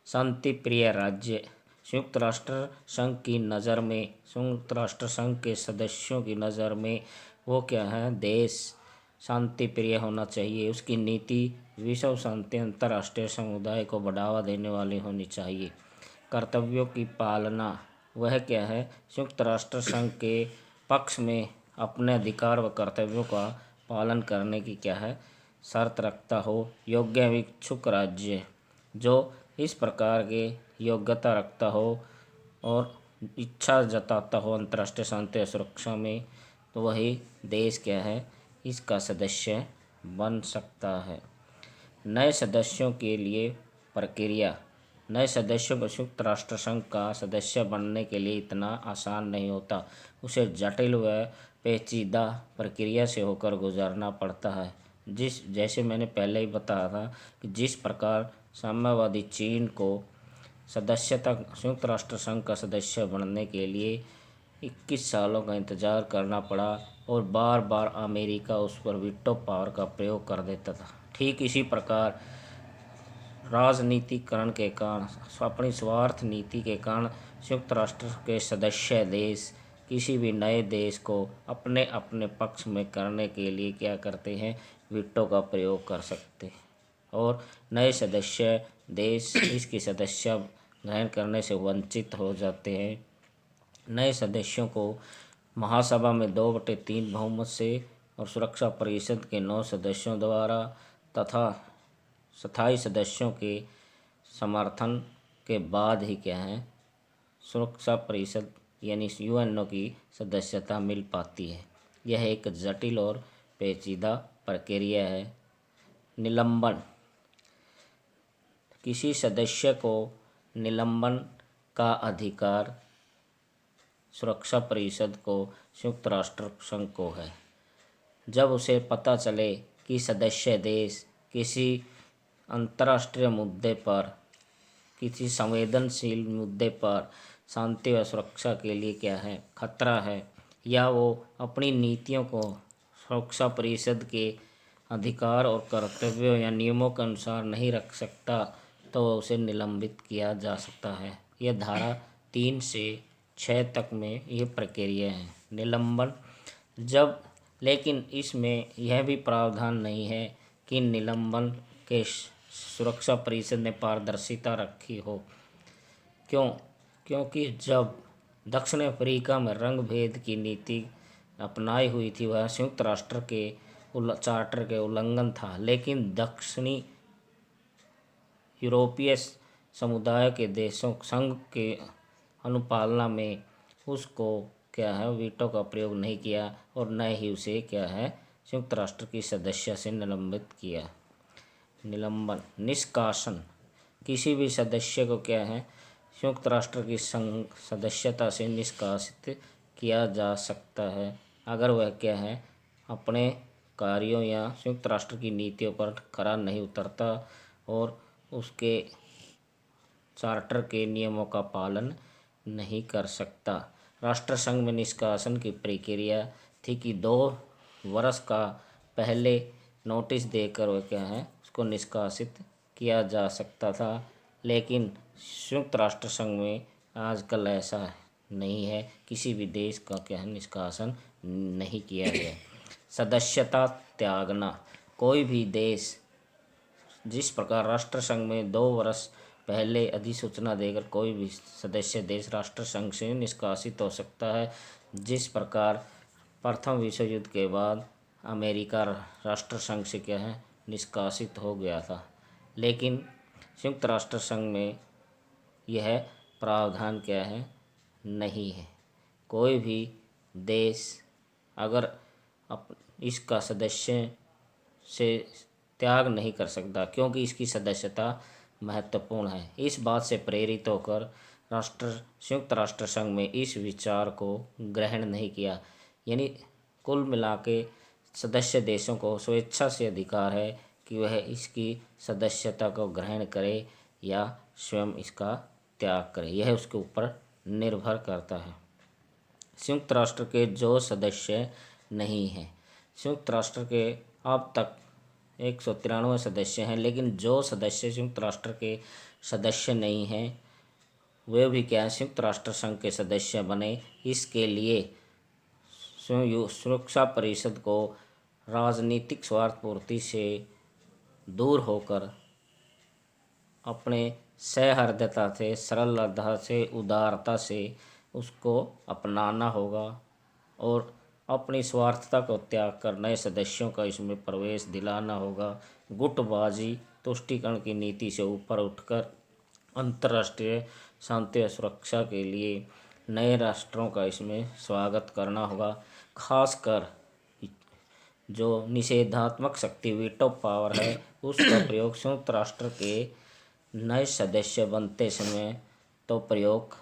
शांति प्रिय राज्य। संयुक्त राष्ट्र संघ की नज़र में, संयुक्त राष्ट्र संघ के सदस्यों की नज़र में वो क्या है देश शांति प्रिय होना चाहिए। उसकी नीति विश्व शांति, अंतर्राष्ट्रीय समुदाय को बढ़ावा देने वाली होनी चाहिए। कर्तव्यों की पालना। वह क्या है संयुक्त राष्ट्र संघ के पक्ष में अपने अधिकार व कर्तव्यों का पालन करने की क्या है शर्त रखता हो। योग्य इच्छुक राज्य। जो इस प्रकार के योग्यता रखता हो और इच्छा जताता हो अंतर्राष्ट्रीय शांति और सुरक्षा में, तो वही देश क्या है इसका सदस्य बन सकता है। नए सदस्यों के लिए प्रक्रिया। नए सदस्यों को संयुक्त राष्ट्र संघ का सदस्य बनने के लिए इतना आसान नहीं होता, उसे जटिल व पेचीदा प्रक्रिया से होकर गुजरना पड़ता है। जैसे मैंने पहले ही बताया था कि जिस प्रकार साम्यवादी चीन को सदस्यता संयुक्त राष्ट्र संघ का सदस्य बनने के लिए 21 सालों का इंतज़ार करना पड़ा और बार बार अमेरिका उस पर वीटो पावर का प्रयोग कर देता था, ठीक इसी प्रकार राजनीतिकरण के कारण, अपनी स्वार्थ नीति के कारण संयुक्त राष्ट्र के सदस्य देश किसी भी नए देश को अपने अपने पक्ष में करने के लिए क्या करते हैं वीटो का प्रयोग कर सकते हैं और नए सदस्य देश इसकी सदस्य ग्रहण करने से वंचित हो जाते हैं। नए सदस्यों को महासभा में 2/3 बहुमत से और सुरक्षा परिषद के 9 सदस्यों द्वारा तथा स्थायी सदस्यों के समर्थन के बाद ही क्या है सुरक्षा परिषद यानी यूएनओ की सदस्यता मिल पाती है। यह एक जटिल और पेचीदा प्रक्रिया है। निलंबन। किसी सदस्य को निलंबन का अधिकार सुरक्षा परिषद को संयुक्त राष्ट्र संघ को है। जब उसे पता चले कि सदस्य देश किसी अंतर्राष्ट्रीय मुद्दे पर, किसी संवेदनशील मुद्दे पर शांति व सुरक्षा के लिए क्या है खतरा है, या वो अपनी नीतियों को सुरक्षा परिषद के अधिकार और कर्तव्यों या नियमों के अनुसार नहीं रख सकता, तो उसे निलंबित किया जा सकता है। यह धारा 3 से 6 तक में ये प्रक्रिया है निलंबन। जब लेकिन इसमें यह भी प्रावधान नहीं है कि निलंबन के सुरक्षा परिषद ने पारदर्शिता रखी हो। क्यों? क्योंकि जब दक्षिण अफ्रीका में रंग भेद की नीति अपनाई हुई थी, वह संयुक्त राष्ट्र के चार्टर के उल्लंघन था, लेकिन दक्षिणी यूरोपीय समुदाय के देशों संघ के अनुपालना में उसको क्या है वीटो का प्रयोग नहीं किया, और न ही उसे क्या है संयुक्त राष्ट्र की सदस्य से निलंबित किया। निलंबन निष्कासन, किसी भी सदस्य को क्या है संयुक्त राष्ट्र की संघ सदस्यता से निष्कासित किया जा सकता है, अगर वह क्या है अपने कार्यों या संयुक्त राष्ट्र की नीतियों पर खरा नहीं उतरता और उसके चार्टर के नियमों का पालन नहीं कर सकता। राष्ट्र संघ में निष्कासन की प्रक्रिया थी कि 2 वर्ष का पहले नोटिस देकर वह क्या है उसको निष्कासित किया जा सकता था, लेकिन संयुक्त राष्ट्र संघ में आजकल ऐसा नहीं है, किसी भी देश का क्या है निष्कासन नहीं किया गया। सदस्यता त्यागना, कोई भी देश जिस प्रकार राष्ट्र संघ में 2 वर्ष पहले अधिसूचना देकर कोई भी सदस्य देश राष्ट्र संघ से निष्कासित हो सकता है, जिस प्रकार प्रथम विश्व युद्ध के बाद अमेरिका राष्ट्र संघ से क्या है निष्कासित हो गया था, लेकिन संयुक्त राष्ट्र संघ में यह प्रावधान क्या है नहीं है। कोई भी देश अगर इसका सदस्य से त्याग नहीं कर सकता, क्योंकि इसकी सदस्यता महत्वपूर्ण है। इस बात से प्रेरित होकर संयुक्त राष्ट्र संघ में इस विचार को ग्रहण नहीं किया, यानी कुल मिला के सदस्य देशों को स्वेच्छा से अधिकार है कि वह इसकी सदस्यता को ग्रहण करे या स्वयं इसका त्याग करे, यह उसके ऊपर निर्भर करता है। संयुक्त राष्ट्र के जो सदस्य नहीं हैं, संयुक्त राष्ट्र के अब तक 193 सदस्य हैं, लेकिन जो सदस्य संयुक्त राष्ट्र के सदस्य नहीं हैं वे भी क्या है संयुक्त राष्ट्र संघ के सदस्य बने। इसके लिए सुरक्षा परिषद को राजनीतिक स्वार्थ पूर्ति से दूर होकर अपने सौहार्दता से, सरलता से, उदारता से उसको अपनाना होगा और अपनी स्वार्थता को त्याग कर नए सदस्यों का इसमें प्रवेश दिलाना होगा। गुटबाजी तुष्टीकरण की नीति से ऊपर उठकर अंतर्राष्ट्रीय शांति और सुरक्षा के लिए नए राष्ट्रों का इसमें स्वागत करना होगा। खासकर जो निषेधात्मक शक्ति वीटो पावर है उसका प्रयोग संयुक्त राष्ट्र के नए सदस्य बनते समय तो प्रयोग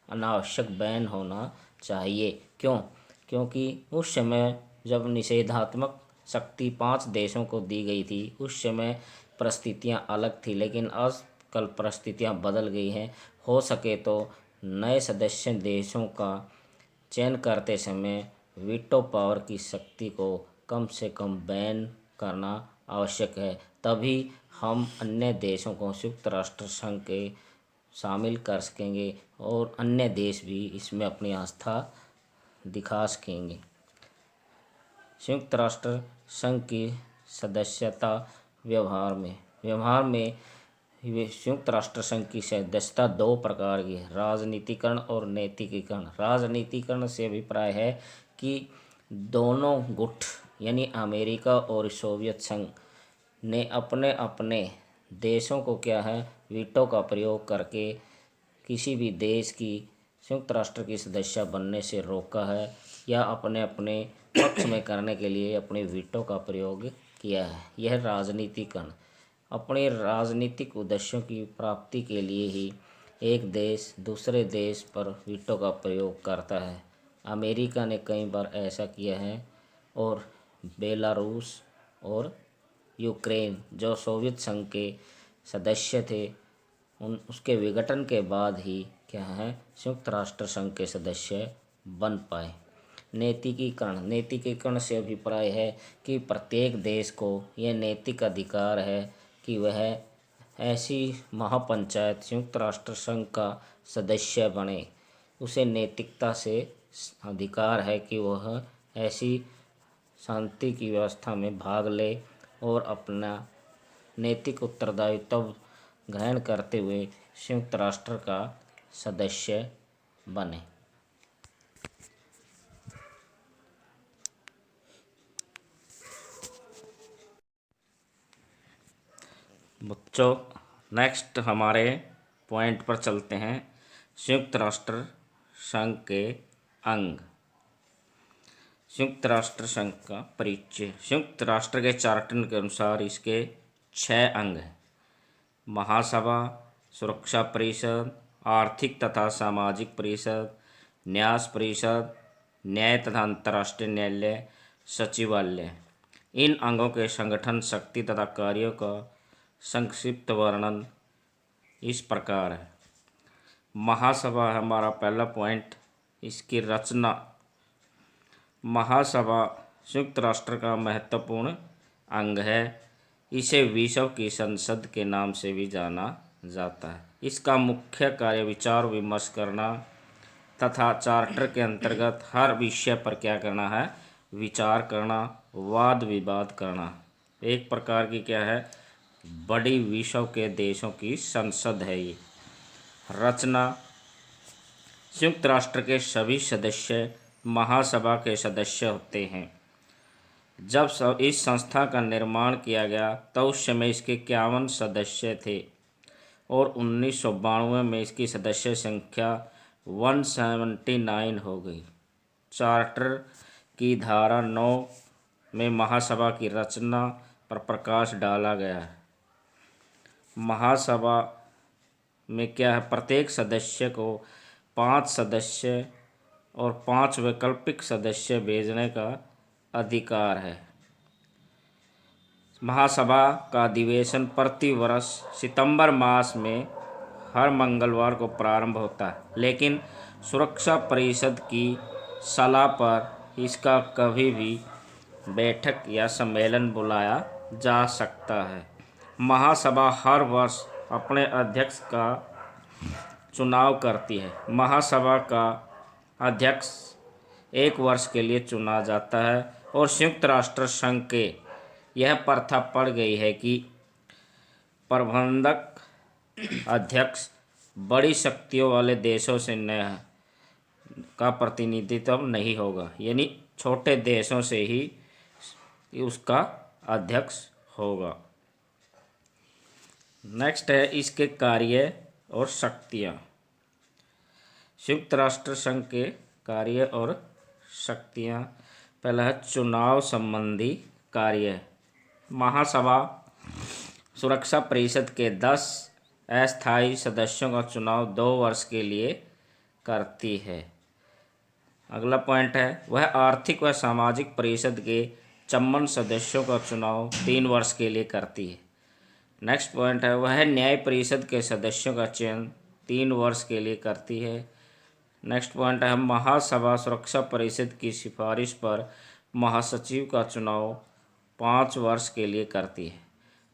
अनावश्यक बैन होना चाहिए। क्यों? क्योंकि उस समय जब निषेधात्मक शक्ति 5 देशों को दी गई थी उस समय परिस्थितियां अलग थी, लेकिन आजकल परिस्थितियां बदल गई हैं। हो सके तो नए सदस्य देशों का चयन करते समय वीटो पावर की शक्ति को कम से कम बैन करना आवश्यक है, तभी हम अन्य देशों को संयुक्त राष्ट्र संघ के शामिल कर सकेंगे और अन्य देश भी इसमें अपनी आस्था दिखा सकेंगे। संयुक्त राष्ट्र संघ की सदस्यता व्यवहार में संयुक्त राष्ट्र संघ की सदस्यता 2 प्रकार की है, राजनीतिकरण और नैतिकीकरण। राजनीतिकरण से अभिप्राय है कि दोनों गुट यानी अमेरिका और सोवियत संघ ने अपने अपने देशों को क्या है वीटो का प्रयोग करके किसी भी देश की संयुक्त राष्ट्र की सदस्य बनने से रोका है या अपने अपने पक्ष में करने के लिए अपने वीटो का प्रयोग किया है। यह राजनीतिकरण अपने राजनीतिक उद्देश्यों की प्राप्ति के लिए ही एक देश दूसरे देश पर वीटो का प्रयोग करता है। अमेरिका ने कई बार ऐसा किया है, और बेलारूस और यूक्रेन जो सोवियत संघ के सदस्य थे, उन उसके विघटन के बाद ही क्या है, संयुक्त राष्ट्र संघ के सदस्य बन पाए। नैतिकीकरण से अभिप्राय है कि प्रत्येक देश को यह नैतिक अधिकार है कि वह ऐसी महापंचायत संयुक्त राष्ट्र संघ का सदस्य बने। उसे नैतिकता से अधिकार है कि वह ऐसी शांति की व्यवस्था में भाग ले और अपना नैतिक उत्तरदायित्व ग्रहण करते हुए संयुक्त राष्ट्र का सदस्य बने। बच्चों, नेक्स्ट हमारे पॉइंट पर चलते हैं। संयुक्त राष्ट्र संघ के अंग। संयुक्त राष्ट्र संघ का परिचय। संयुक्त राष्ट्र के चार्टर के अनुसार इसके 6 अंग हैं। महासभा, सुरक्षा परिषद, आर्थिक तथा सामाजिक परिषद, न्यास परिषद, न्याय तथा अंतर्राष्ट्रीय न्यायालय, सचिवालय। इन अंगों के संगठन, शक्ति तथा कार्यों का संक्षिप्त वर्णन इस प्रकार है। महासभा है हमारा पहला पॉइंट। इसकी रचना। महासभा संयुक्त राष्ट्र का महत्वपूर्ण अंग है। इसे विश्व की संसद के नाम से भी जाना जाता है। इसका मुख्य कार्य विचार विमर्श करना तथा चार्टर के अंतर्गत हर विषय पर क्या करना है, विचार करना, वाद विवाद करना। एक प्रकार की क्या है, बड़ी विश्व के देशों की संसद है ये। रचना। संयुक्त राष्ट्र के सभी सदस्य महासभा के सदस्य होते हैं। जब इस संस्था का निर्माण किया गया तो उस समय इसके 51 सदस्य थे और 1992 में इसकी सदस्य संख्या 179 हो गई। चार्टर की धारा 9 में महासभा की रचना पर प्रकाश डाला गया है। महासभा में क्या है, प्रत्येक सदस्य को 5 सदस्य और 5 वैकल्पिक सदस्य भेजने का अधिकार है। महासभा का अधिवेशन प्रति वर्ष सितंबर मास में हर मंगलवार को प्रारंभ होता है, लेकिन सुरक्षा परिषद की सलाह पर इसका कभी भी बैठक या सम्मेलन बुलाया जा सकता है। महासभा हर वर्ष अपने अध्यक्ष का चुनाव करती है। महासभा का अध्यक्ष 1 वर्ष के लिए चुना जाता है और संयुक्त राष्ट्र संघ के यह प्रथा पड़ गई है कि प्रबंधक अध्यक्ष बड़ी शक्तियों वाले देशों से का प्रतिनिधित्व नहीं होगा, यानी छोटे देशों से ही उसका अध्यक्ष होगा। नेक्स्ट है इसके कार्य और शक्तियाँ। संयुक्त राष्ट्र संघ के कार्य और शक्तियाँ। पहला है चुनाव संबंधी कार्य। महासभा सुरक्षा परिषद के 10 अस्थायी सदस्यों का चुनाव 2 वर्ष के लिए करती है। अगला पॉइंट है वह आर्थिक व सामाजिक परिषद के 54 सदस्यों का चुनाव 3 वर्ष के लिए करती है। नेक्स्ट पॉइंट है वह न्याय परिषद के सदस्यों का चयन 3 वर्ष के लिए करती है। नेक्स्ट पॉइंट है महासभा सुरक्षा परिषद की सिफारिश पर महासचिव का चुनाव 5 वर्ष के लिए करती है।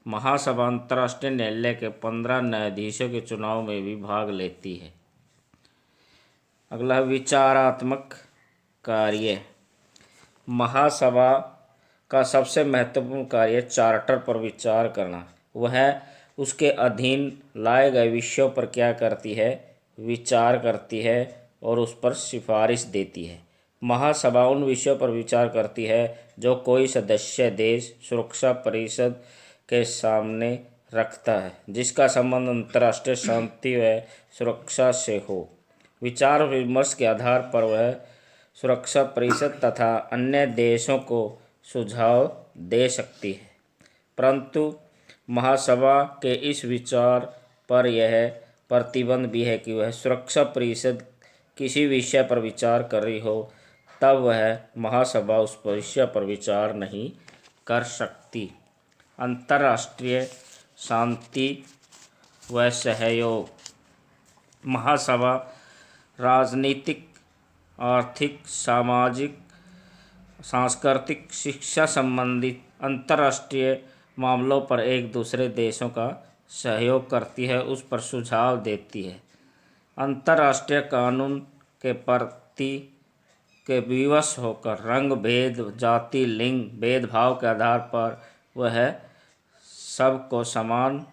महासभा अंतर्राष्ट्रीय न्यायालय के 15 न्यायाधीशों के चुनाव में भी भाग लेती है। अगला विचारात्मक कार्य। महासभा का सबसे महत्वपूर्ण कार्य चार्टर पर विचार करना। वह उसके अधीन लाए गए विषयों पर क्या करती है, विचार करती है और उस पर सिफारिश देती है। महासभा उन विषयों पर विचार करती है जो कोई सदस्य देश सुरक्षा परिषद के सामने रखता है, जिसका संबंध अंतर्राष्ट्रीय शांति व सुरक्षा से हो। विचार विमर्श के आधार पर वह सुरक्षा परिषद तथा अन्य देशों को सुझाव दे सकती है, परंतु महासभा के इस विचार पर यह प्रतिबंध भी है कि वह सुरक्षा परिषद किसी विषय पर विचार कर रही हो तब वह महासभा उस विषय पर विचार नहीं कर सकती। अंतर्राष्ट्रीय शांति व सहयोग। महासभा राजनीतिक, आर्थिक, सामाजिक, सांस्कृतिक, शिक्षा संबंधित अंतर्राष्ट्रीय मामलों पर एक दूसरे देशों का सहयोग करती है, उस पर सुझाव देती है। अंतर्राष्ट्रीय कानून के प्रति के विवश होकर रंग भेद, जाति, लिंग भेदभाव के आधार पर वह सबको समान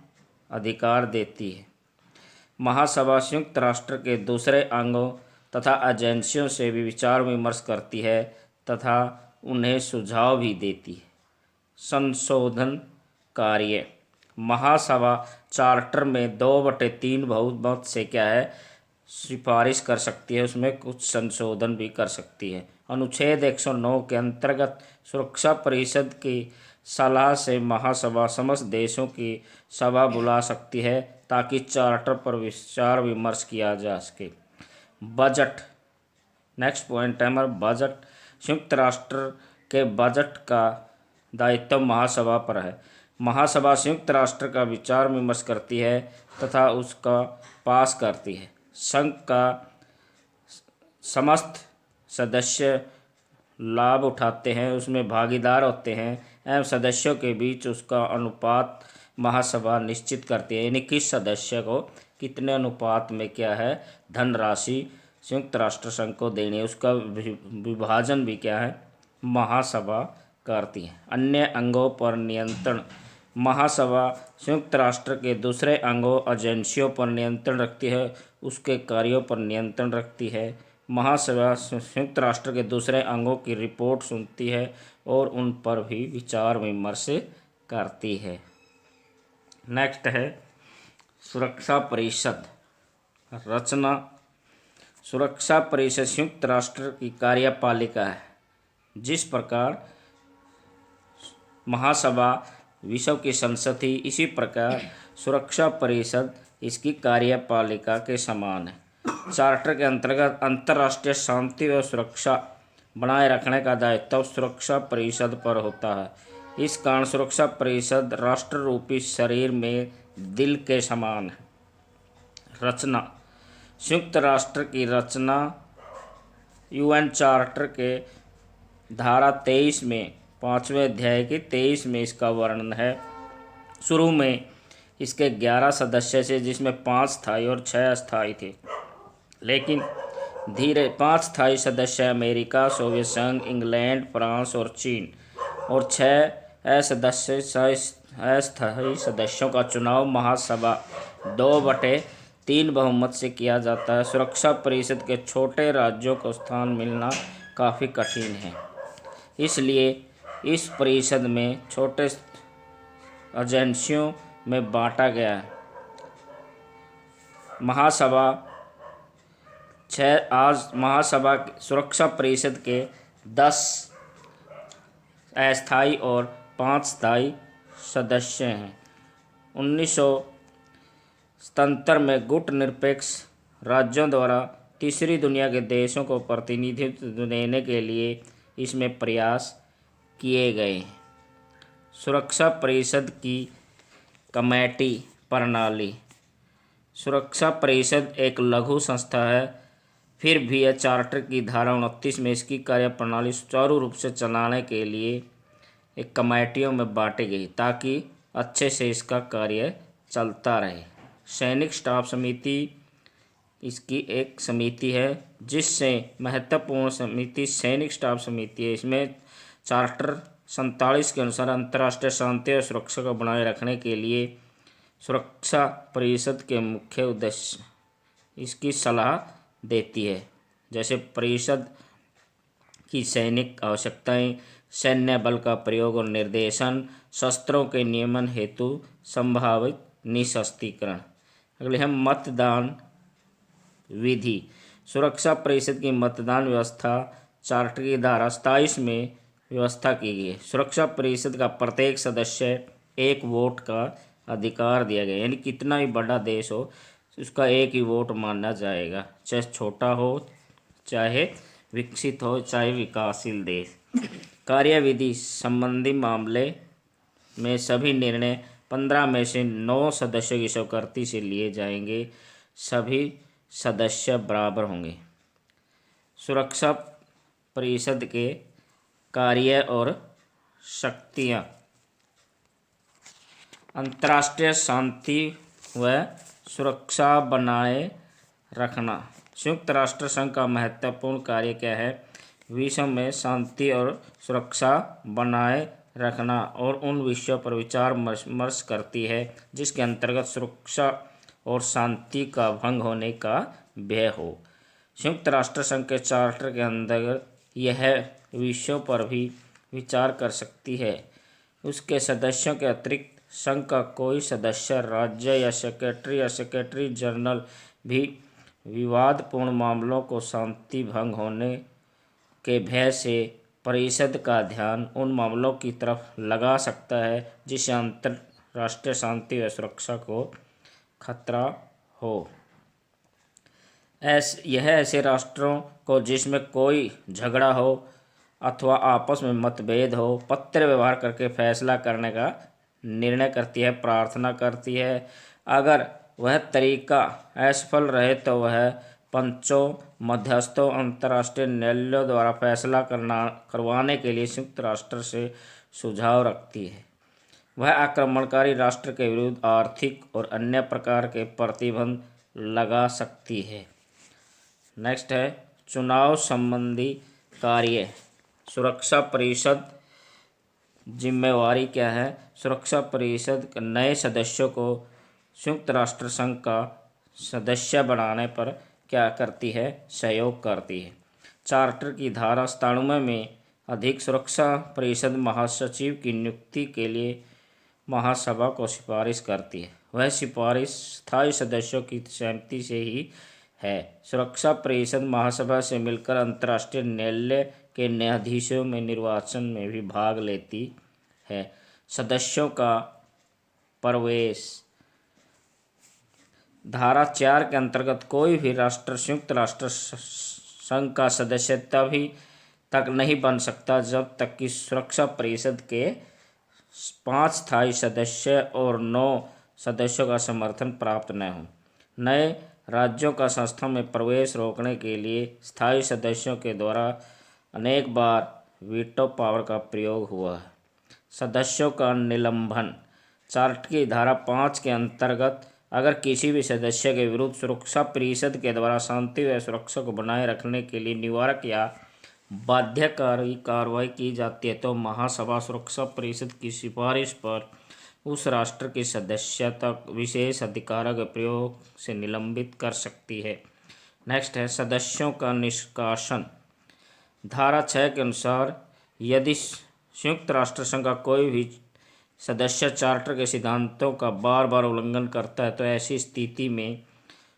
अधिकार देती है। महासभा संयुक्त राष्ट्र के दूसरे अंगों तथा एजेंसियों से भी विचार विमर्श करती है तथा उन्हें सुझाव भी देती है। संशोधन कार्य। महासभा चार्टर में 2/3 बहुमत से क्या है, सिफारिश कर सकती है, उसमें कुछ संशोधन भी कर सकती है। अनुच्छेद 109 के अंतर्गत सुरक्षा परिषद की सलाह से महासभा समस्त देशों की सभा बुला सकती है ताकि चार्टर पर विचार विमर्श किया जा सके। बजट। नेक्स्ट पॉइंट है हमारा बजट। संयुक्त राष्ट्र के बजट का दायित्व महासभा पर है। महासभा संयुक्त राष्ट्र का विचार विमर्श करती है तथा उसका पास करती है। संघ का समस्त सदस्य लाभ उठाते हैं, उसमें भागीदार होते हैं एवं सदस्यों के बीच उसका अनुपात महासभा निश्चित करती है, यानी किस सदस्य को कितने अनुपात में क्या है धनराशि संयुक्त राष्ट्र संघ को देनी है, उसका विभाजन भी क्या है महासभा करती है। अन्य अंगों पर नियंत्रण। महासभा संयुक्त राष्ट्र के दूसरे अंगों एजेंसियों पर नियंत्रण रखती है, उसके कार्यों पर नियंत्रण रखती है। महासभा संयुक्त राष्ट्र के दूसरे अंगों की रिपोर्ट सुनती है और उन पर भी विचार विमर्श करती है। नेक्स्ट है सुरक्षा परिषद रचना। सुरक्षा परिषद संयुक्त राष्ट्र की कार्यपालिका है। जिस प्रकार महासभा विश्व की संसद थी, इसी प्रकार सुरक्षा परिषद इसकी कार्यपालिका के समान है। चार्टर के अंतर्गत अंतर्राष्ट्रीय शांति व सुरक्षा बनाए रखने का दायित्व सुरक्षा परिषद पर होता है। इस कारण सुरक्षा परिषद राष्ट्र रूपी शरीर में दिल के समान है। रचना। संयुक्त राष्ट्र की रचना यूएन चार्टर के धारा 23 में 5वें अध्याय के 23 में इसका वर्णन है। शुरू में इसके 11 सदस्य थे, जिसमें 5 स्थायी और 6 अस्थायी थे, लेकिन धीरे 5 स्थायी सदस्य अमेरिका, सोवियत संघ, इंग्लैंड, फ्रांस और चीन और 6 अस्थायी सदस्यों का चुनाव महासभा 2/3 बहुमत से किया जाता है। सुरक्षा परिषद के छोटे राज्यों को स्थान मिलना काफ़ी कठिन है, इसलिए इस परिषद में छोटे एजेंसियों में बांटा गया है। महासभा सुरक्षा परिषद के 10 अस्थायी और 5 स्थायी सदस्य हैं। 1977 में गुटनिरपेक्ष राज्यों द्वारा तीसरी दुनिया के देशों को प्रतिनिधित्व देने के लिए इसमें प्रयास किए गए। सुरक्षा परिषद की कमेटी प्रणाली। सुरक्षा परिषद एक लघु संस्था है, फिर भी यह चार्टर की धारा 29 में इसकी कार्यप्रणाली सुचारू रूप से चलाने के लिए एक कमेटियों में बांटी गई ताकि अच्छे से इसका कार्य चलता रहे। सैनिक स्टाफ समिति इसकी एक समिति है, जिससे महत्वपूर्ण समिति सैनिक स्टाफ समिति है। इसमें चार्टर 47 के अनुसार अंतर्राष्ट्रीय शांति और सुरक्षा को बनाए रखने के लिए सुरक्षा परिषद के मुख्य उद्देश्य इसकी सलाह देती है, जैसे परिषद की सैनिक आवश्यकताएं, सैन्य बल का प्रयोग और निर्देशन, शस्त्रों के नियमन हेतु संभावित निशस्त्रीकरण। अगले हम मतदान विधि। सुरक्षा परिषद की मतदान व्यवस्था चार्टर की धारा 27 में व्यवस्था की गई है। सुरक्षा परिषद का प्रत्येक सदस्य एक वोट का अधिकार दिया गया, यानी कितना ही बड़ा देश हो उसका एक ही वोट माना जाएगा, चाहे छोटा हो चाहे विकसित हो चाहे विकासशील देश। कार्यविधि संबंधी मामले में सभी निर्णय 15 में से 9 सदस्यों की स्वीकृति से लिए जाएंगे। सभी सदस्य बराबर होंगे। सुरक्षा परिषद के कार्य और शक्तियाँ। अंतर्राष्ट्रीय शांति व सुरक्षा बनाए रखना। संयुक्त राष्ट्र संघ का महत्वपूर्ण कार्य क्या है? विश्व में शांति और सुरक्षा बनाए रखना और उन विषयों पर विचार विमर्श करती है जिसके अंतर्गत सुरक्षा और शांति का भंग होने का भय हो। संयुक्त राष्ट्र संघ के चार्टर के अंतर्गत यह विषयों पर भी विचार कर सकती है। उसके सदस्यों के अतिरिक्त संघ का कोई सदस्य राज्य या सेक्रेटरी जनरल भी विवादपूर्ण मामलों को शांति भंग होने के भय से परिषद का ध्यान उन मामलों की तरफ लगा सकता है जिससे अंतर्राष्ट्रीय शांति व सुरक्षा को खतरा हो। यह ऐसे राष्ट्रों को जिसमें कोई झगड़ा हो अथवा आपस में मतभेद हो पत्र व्यवहार करके फैसला करने का निर्णय करती है, प्रार्थना करती है। अगर वह तरीका असफल रहे तो वह पंचों, मध्यस्थों, अंतर्राष्ट्रीय न्यायालयों द्वारा फैसला करवाने के लिए संयुक्त राष्ट्र से सुझाव रखती है। वह आक्रमणकारी राष्ट्र के विरुद्ध आर्थिक और अन्य प्रकार के प्रतिबंध लगा सकती है। नेक्स्ट है चुनाव संबंधी कार्य। सुरक्षा परिषद जिम्मेवारी क्या है? सुरक्षा परिषद नए सदस्यों को संयुक्त राष्ट्र संघ का सदस्य बनाने पर क्या करती है? सहयोग करती है। चार्टर की धारा 97 में अधिक सुरक्षा परिषद महासचिव की नियुक्ति के लिए महासभा को सिफारिश करती है। वह सिफारिश स्थायी सदस्यों की सहमति से ही है। सुरक्षा परिषद महासभा से मिलकर अंतर्राष्ट्रीय न्यायालय के न्यायाधीशों में निर्वाचन में भी भाग लेती है। सदस्यों का प्रवेश। धारा 4 के अंतर्गत कोई भी राष्ट्र संयुक्त राष्ट्र संघ का सदस्य तभी तक नहीं बन सकता जब तक कि सुरक्षा परिषद के 5 स्थायी सदस्य और 9 सदस्यों का समर्थन प्राप्त न हो। नए राज्यों का संस्था में प्रवेश रोकने के लिए स्थायी सदस्यों के द्वारा अनेक बार वीटो पावर का प्रयोग हुआ है। सदस्यों का निलंबन। चार्टर की धारा 5 के अंतर्गत अगर किसी भी सदस्य के विरुद्ध सुरक्षा परिषद के द्वारा शांति व सुरक्षा को बनाए रखने के लिए निवारक या बाध्यकारी कार्रवाई की जाती है तो महासभा सुरक्षा परिषद की सिफारिश पर उस राष्ट्र के सदस्यता विशेष अधिकारों के प्रयोग से निलंबित कर सकती है। नेक्स्ट है सदस्यों का निष्कासन। धारा 6 के अनुसार यदि संयुक्त राष्ट्र संघ का कोई भी सदस्य चार्टर के सिद्धांतों का बार बार उल्लंघन करता है तो ऐसी स्थिति में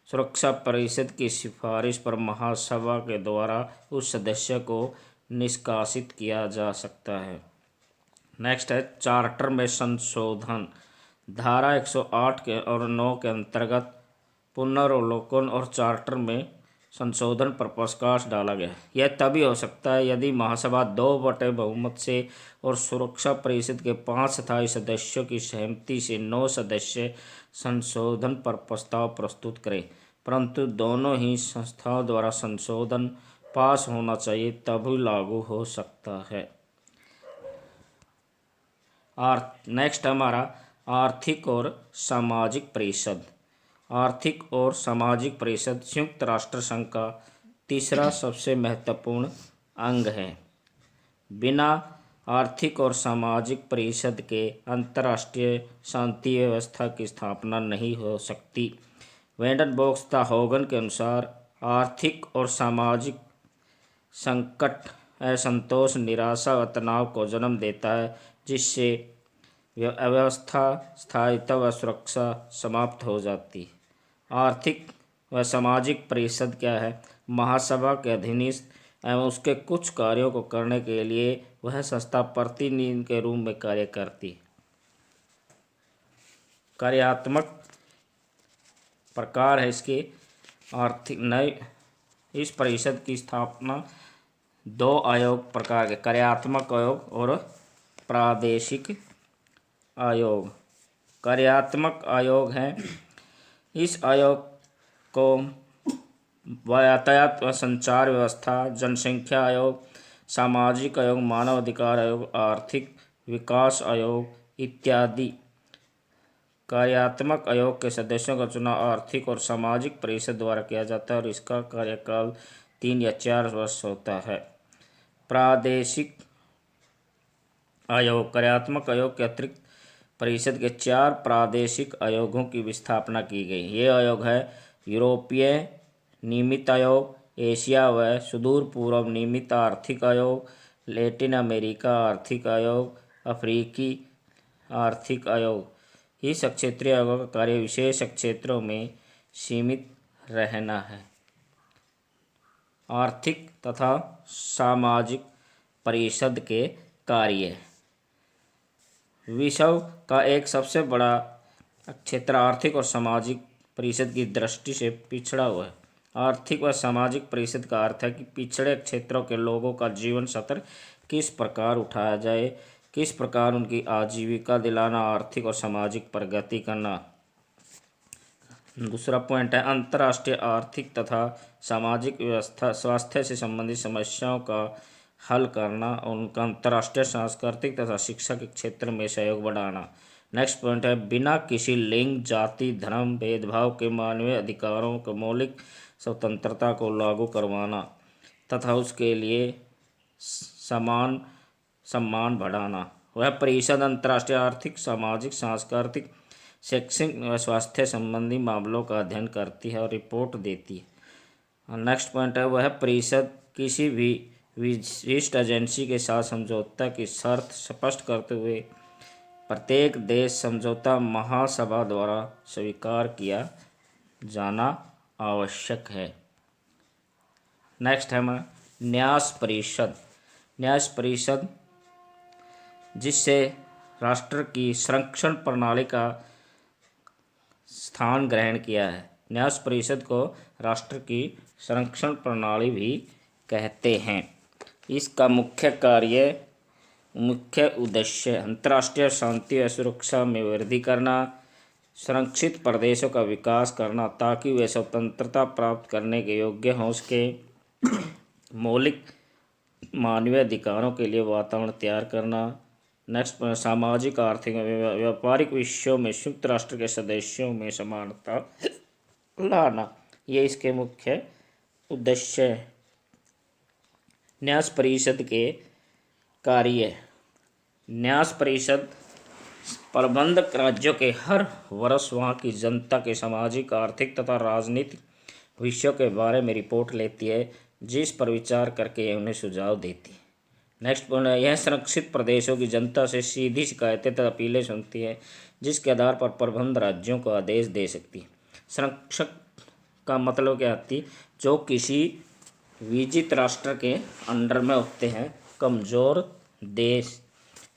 सुरक्षा परिषद की सिफारिश पर महासभा के द्वारा उस सदस्य को निष्कासित किया जा सकता है। नेक्स्ट है चार्टर में संशोधन। धारा 108 के और 9 के अंतर्गत पुनर्वलोकन और चार्टर में संशोधन पर प्रकाश डाला गया। यह तभी हो सकता है यदि महासभा 2/3 बहुमत से और सुरक्षा परिषद के 5 स्थायी सदस्यों की सहमति से 9 सदस्य संशोधन पर प्रस्ताव प्रस्तुत करें, परंतु दोनों ही संस्थाओं द्वारा संशोधन पास होना चाहिए तभी लागू हो सकता है। नेक्स्ट हमारा आर्थिक और सामाजिक परिषद। आर्थिक और सामाजिक परिषद संयुक्त राष्ट्र संघ का तीसरा सबसे महत्वपूर्ण अंग है। बिना आर्थिक और सामाजिक परिषद के अंतर्राष्ट्रीय शांति व्यवस्था की स्थापना नहीं हो सकती। वेंडरबॉक्स द होगन के अनुसार आर्थिक और सामाजिक संकट असंतोष, निराशा व तनाव को जन्म देता है जिससे अव्यवस्था, स्थायित्व व सुरक्षा समाप्त हो जाती है। आर्थिक व सामाजिक परिषद क्या है? महासभा के अधीनस्थ एवं उसके कुछ कार्यों को करने के लिए वह संस्था प्रतिनिधि के रूप में कार्य करती है। कार्यात्मक प्रकार है इसके। आर्थिक नए इस परिषद की स्थापना दो आयोग प्रकार के, कार्यात्मक आयोग और प्रादेशिक आयोग। कार्यात्मक आयोग हैं, इस आयोग को यातायात व संचार व्यवस्था, जनसंख्या आयोग, सामाजिक आयोग, मानव अधिकार आयोग, आर्थिक विकास आयोग इत्यादि। कार्यात्मक आयोग के सदस्यों का चुनाव आर्थिक और सामाजिक परिषद द्वारा किया जाता है और इसका कार्यकाल 3 या 4 वर्ष होता है। प्रादेशिक आयोग, कार्यात्मक आयोग के अतिरिक्त परिषद के 4 प्रादेशिक आयोगों की स्थापना की गई। ये आयोग है यूरोपीय नियमित आयोग, एशिया व सुदूर पूर्व नियमित आर्थिक आयोग, लैटिन अमेरिका आर्थिक आयोग, अफ्रीकी आर्थिक आयोग। इस क्षेत्रीय आयोगों का कार्य विशेष क्षेत्रों में सीमित रहना है। आर्थिक तथा सामाजिक परिषद के कार्य। विश्व का एक सबसे बड़ा क्षेत्र आर्थिक और सामाजिक परिषद की दृष्टि से पिछड़ा हुआ है। आर्थिक व सामाजिक परिषद का अर्थ है कि पिछड़े क्षेत्रों के लोगों का जीवन स्तर किस प्रकार उठाया जाए, किस प्रकार उनकी आजीविका दिलाना, आर्थिक और सामाजिक प्रगति करना। दूसरा पॉइंट है अंतर्राष्ट्रीय आर्थिक तथा सामाजिक व्यवस्था, स्वास्थ्य से संबंधित समस्याओं का हल करना और उनका अंतर्राष्ट्रीय सांस्कृतिक तथा शिक्षा के क्षेत्र में सहयोग बढ़ाना। नेक्स्ट पॉइंट है बिना किसी लिंग, जाति, धर्म भेदभाव के मानवीय अधिकारों को मौलिक स्वतंत्रता को लागू करवाना तथा उसके लिए समान सम्मान बढ़ाना। वह परिषद अंतर्राष्ट्रीय आर्थिक, सामाजिक, सांस्कृतिक, शैक्षिक व स्वास्थ्य संबंधी मामलों का अध्ययन करती है और रिपोर्ट देती है। नेक्स्ट पॉइंट है वह परिषद किसी भी विशिष्ट एजेंसी के साथ समझौता की शर्त स्पष्ट करते हुए प्रत्येक देश समझौता महासभा द्वारा स्वीकार किया जाना आवश्यक है। नेक्स्ट है न्यास परिषद। न्यास परिषद जिससे राष्ट्र की संरक्षण प्रणाली का स्थान ग्रहण किया है। न्यास परिषद को राष्ट्र की संरक्षण प्रणाली भी कहते हैं। इसका मुख्य उद्देश्य अंतर्राष्ट्रीय शांति व सुरक्षा में वृद्धि करना, संरक्षित प्रदेशों का विकास करना ताकि वे स्वतंत्रता प्राप्त करने के योग्य हों, उसके मौलिक मानवीय अधिकारों के लिए वातावरण तैयार करना। नेक्स्ट सामाजिक, आर्थिक व व्यापारिक विषयों में संयुक्त राष्ट्र के सदस्यों में समानता लाना, ये इसके मुख्य उद्देश्य है। न्यास परिषद के कार्य। न्यास परिषद प्रबंधक राज्यों के हर वर्ष वहाँ की जनता के सामाजिक, आर्थिक तथा राजनीतिक भविष्यों के बारे में रिपोर्ट लेती है, जिस पर विचार करके उन्हें सुझाव देती है। नेक्स्ट पॉइंट है यह संरक्षित प्रदेशों की जनता से सीधी शिकायतें तथा अपीलें सुनती है, जिसके आधार पर प्रबंध राज्यों को आदेश दे सकती है। संरक्षक का मतलब क्या होती है? जो किसी विजित राष्ट्र के अंडर में होते हैं, कमज़ोर देश,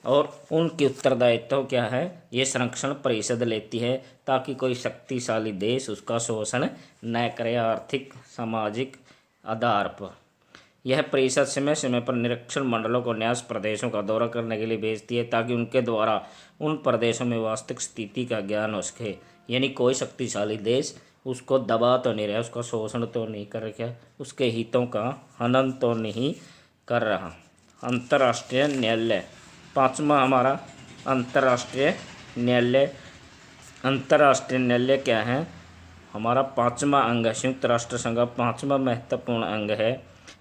और उनकी उत्तरदायित्व क्या है, ये संरक्षण परिषद लेती है ताकि कोई शक्तिशाली देश उसका शोषण न करे आर्थिक सामाजिक आधार पर। यह परिषद समय समय पर निरीक्षण मंडलों को न्यास प्रदेशों का दौरा करने के लिए भेजती है ताकि उनके द्वारा उन प्रदेशों में वास्तविक स्थिति का ज्ञान हो सके। यानी कोई शक्तिशाली देश उसको दबा तो नहीं रहा, उसका शोषण तो नहीं कर रहा, उसके हितों का हनन तो नहीं कर रहा। अंतर्राष्ट्रीय न्यायालय। पाँचवा हमारा अंतर्राष्ट्रीय न्यायालय। अंतर्राष्ट्रीय न्यायालय क्या है? हमारा पाँचवा अंग है। संयुक्त राष्ट्र संघ का पाँचवा महत्वपूर्ण अंग है।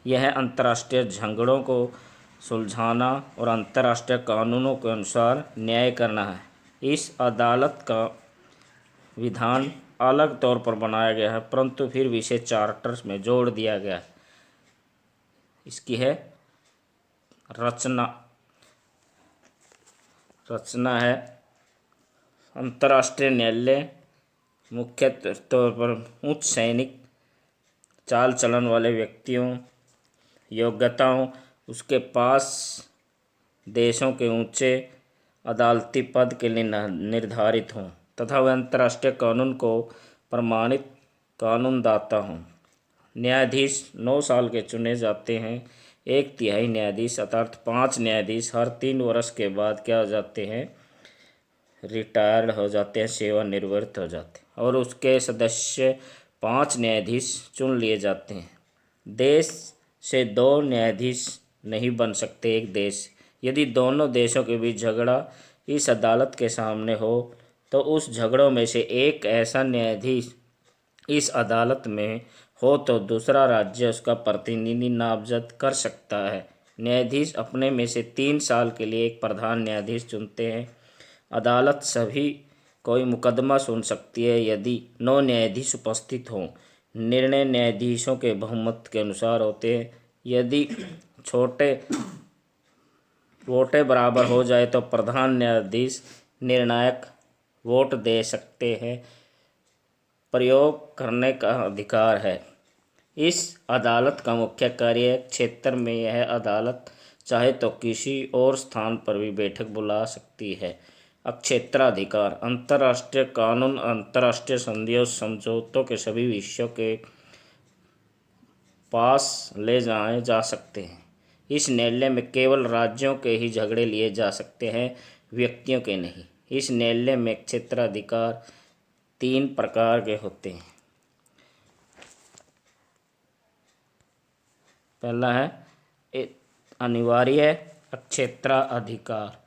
यह अंतर्राष्ट्रीय झगड़ों को सुलझाना और अंतर्राष्ट्रीय कानूनों के अनुसार न्याय करना है। इस अदालत का विधान अलग तौर पर बनाया गया है, परंतु फिर भी इसे चार्टर में जोड़ दिया गया है। इसकी है रचना है अंतर्राष्ट्रीय न्यायालय मुख्य तौर पर उच्च सैनिक चाल चलन वाले व्यक्तियों, योग्यताओं, उसके पास देशों के ऊंचे अदालती पद के लिए निर्धारित हों तथा वह अंतर्राष्ट्रीय कानून को प्रमाणित कानूनदाता हों। न्यायाधीश 9 साल के चुने जाते हैं। एक तिहाई न्यायाधीश अर्थात 5 न्यायाधीश हर 3 वर्ष के बाद क्या हो जाते हैं, रिटायर्ड हो जाते हैं, सेवानिवृत्त हो जाते हैं, और उसके सदस्य 5 न्यायाधीश चुन लिए जाते हैं। देश से 2 न्यायाधीश नहीं बन सकते एक देश। यदि दोनों देशों के बीच झगड़ा इस अदालत के सामने हो तो उस झगड़ों में से एक ऐसा न्यायाधीश इस अदालत में हो तो दूसरा राज्य उसका प्रतिनिधि नामजद कर सकता है। न्यायाधीश अपने में से 3 साल के लिए एक प्रधान न्यायाधीश चुनते हैं। अदालत सभी कोई मुकदमा सुन सकती है यदि 9 न्यायाधीश उपस्थित हों। निर्णय न्यायाधीशों के बहुमत के अनुसार होते हैं। यदि छोटे वोटें बराबर हो जाए तो प्रधान न्यायाधीश निर्णायक वोट दे सकते हैं। प्रयोग करने का अधिकार है। इस अदालत का मुख्य कार्य क्षेत्र में यह अदालत चाहे तो किसी और स्थान पर भी बैठक बुला सकती है। क्षेत्राधिकार अंतर्राष्ट्रीय कानून अंतर्राष्ट्रीय संधियों समझौतों के सभी विषयों के पास ले जाए जा सकते हैं। इस न्यायालय में केवल राज्यों के ही झगड़े लिए जा सकते हैं, व्यक्तियों के नहीं। इस न्यायालय में क्षेत्राधिकार 3 प्रकार के होते हैं। पहला है अनिवार्य क्षेत्राधिकार,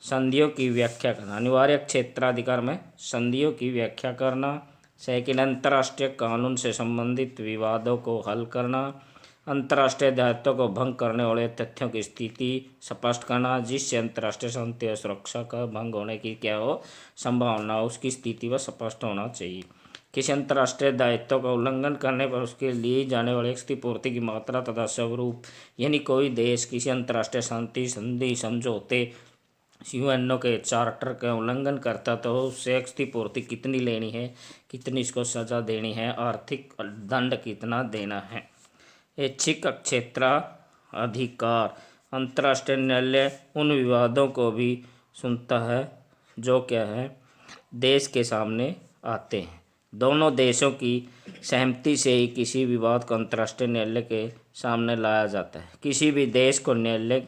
संधियों की व्याख्या करना। अनिवार्य क्षेत्राधिकार में संधियों की व्याख्या करना। सेकंड, अंतर्राष्ट्रीय कानून से संबंधित विवादों को हल करना। अंतर्राष्ट्रीय दायित्व को भंग करने वाले तथ्यों की स्थिति स्पष्ट करना, जिससे अंतर्राष्ट्रीय शांति और सुरक्षा का भंग होने की क्या हो संभावना, उसकी स्थिति व स्पष्ट होना चाहिए। किसी अंतर्राष्ट्रीय दायित्व का उल्लंघन करने पर उसके लिए जाने वाली क्षतिपूर्ति की मात्रा तथा स्वरूप, यानी कोई देश किसी अंतर्राष्ट्रीय शांति संधि समझौते यूएनओ के चार्टर का उल्लंघन करता तो उससे क्षतिपूर्ति कितनी लेनी है, कितनी इसको सजा देनी है, आर्थिक दंड कितना देना है। ऐच्छिक क्षेत्राधिकार अंतर्राष्ट्रीय न्यायालय उन विवादों को भी सुनता है जो क्या है देश के सामने आते हैं। दोनों देशों की सहमति से ही किसी विवाद को अंतर्राष्ट्रीय न्यायालय के सामने लाया जाता है। किसी भी देश को न्यायालय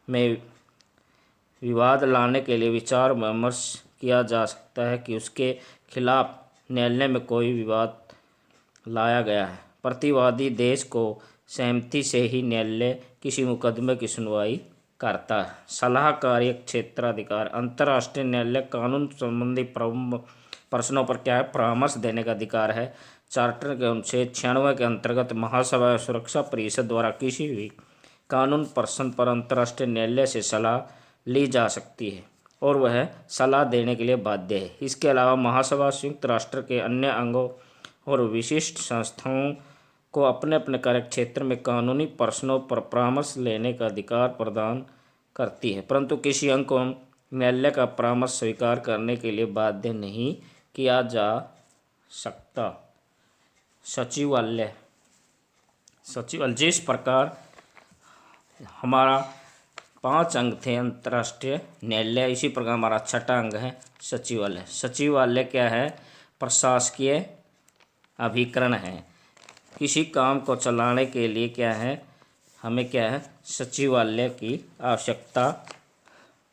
में विवाद लाने के लिए विचार विमर्श किया जा सकता है कि उसके खिलाफ न्यायालय में कोई विवाद लाया गया है। प्रतिवादी देश को सहमति से ही न्यायालय किसी मुकदमे की सुनवाई करता है। सलाहकारी क्षेत्राधिकार अंतर्राष्ट्रीय न्यायालय कानून संबंधी प्रश्नों पर क्या है परामर्श देने का अधिकार है। चार्टर के अनुच्छेद 96 के अंतर्गत महासभा या सुरक्षा परिषद द्वारा किसी भी कानून प्रश्न पर अंतर्राष्ट्रीय न्यायालय से सलाह ली जा सकती है और वह सलाह देने के लिए बाध्य है। इसके अलावा महासभा संयुक्त राष्ट्र के अन्य अंगों और विशिष्ट संस्थाओं को अपने अपने कार्यक्षेत्र में कानूनी प्रश्नों पर परामर्श लेने का अधिकार प्रदान करती है, परंतु किसी अंग को न्यायालय का परामर्श स्वीकार करने के लिए बाध्य नहीं किया जा सकता। सचिवालय जिस प्रकार हमारा 5 अंग थे अंतर्राष्ट्रीय न्यायालय, इसी प्रकार हमारा 6ठा अंग है सचिवालय। सचिवालय क्या है? प्रशासकीय अभिकरण है। किसी काम को चलाने के लिए क्या है हमें क्या है सचिवालय की आवश्यकता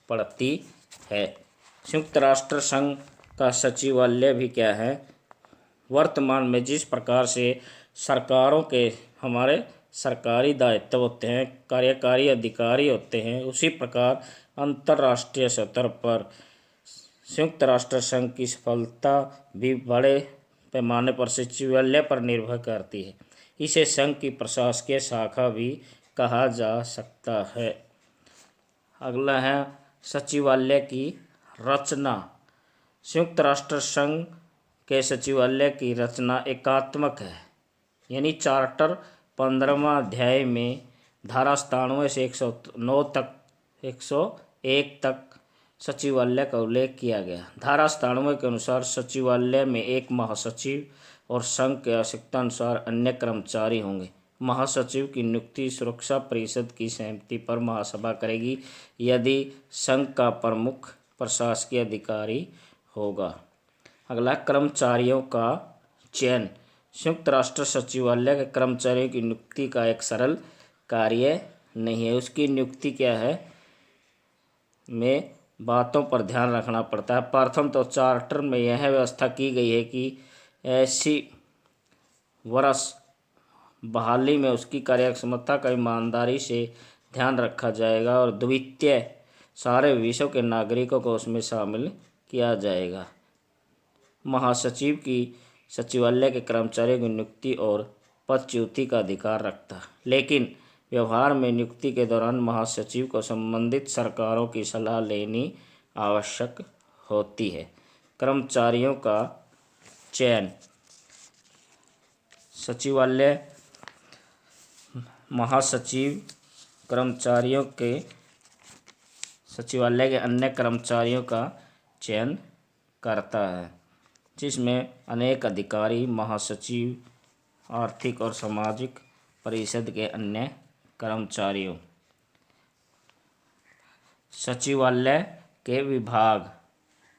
पड़ती है। संयुक्त राष्ट्र संघ का सचिवालय भी क्या है वर्तमान में जिस प्रकार से सरकारों के हमारे सरकारी दायित्व होते हैं, कार्यकारी अधिकारी होते हैं, उसी प्रकार अंतर्राष्ट्रीय स्तर पर संयुक्त राष्ट्र संघ की सफलता भी बड़े पैमाने पर सचिवालय पर निर्भर करती है। इसे संघ की प्रशासकीय शाखा भी कहा जा सकता है। अगला है सचिवालय की रचना। संयुक्त राष्ट्र संघ के सचिवालय की रचना एकात्मक है, यानी चार्टर 15वां अध्याय में धारा 97 से 109 तक 101 तक सचिवालय का उल्लेख किया गया। धारा 97 के अनुसार सचिवालय में एक महासचिव और संघ के आवश्यकता अनुसार अन्य कर्मचारी होंगे। महासचिव की नियुक्ति सुरक्षा परिषद की सहमति पर महासभा करेगी यदि संघ का प्रमुख प्रशासकीय अधिकारी होगा। अगला कर्मचारियों का चयन। संयुक्त राष्ट्र सचिवालय के कर्मचारियों की नियुक्ति का एक सरल कार्य नहीं है। उसकी नियुक्ति क्या है में बातों पर ध्यान रखना पड़ता है। प्रथम तो चार्टर में यह व्यवस्था की गई है कि ऐसी वर्ष बहाली में उसकी कार्यक्षमता का ईमानदारी से ध्यान रखा जाएगा और द्वितीय सारे विश्व के नागरिकों को उसमें शामिल किया जाएगा। महासचिव की सचिवालय के कर्मचारियों की नियुक्ति और पदच्युति का अधिकार रखता है, लेकिन व्यवहार में नियुक्ति के दौरान महासचिव को संबंधित सरकारों की सलाह लेनी आवश्यक होती है। कर्मचारियों का चयन सचिवालय महासचिव कर्मचारियों के सचिवालय के अन्य कर्मचारियों का चयन करता है, जिसमें अनेक अधिकारी, महासचिव, आर्थिक और सामाजिक परिषद के अन्य कर्मचारियों। सचिवालय के विभाग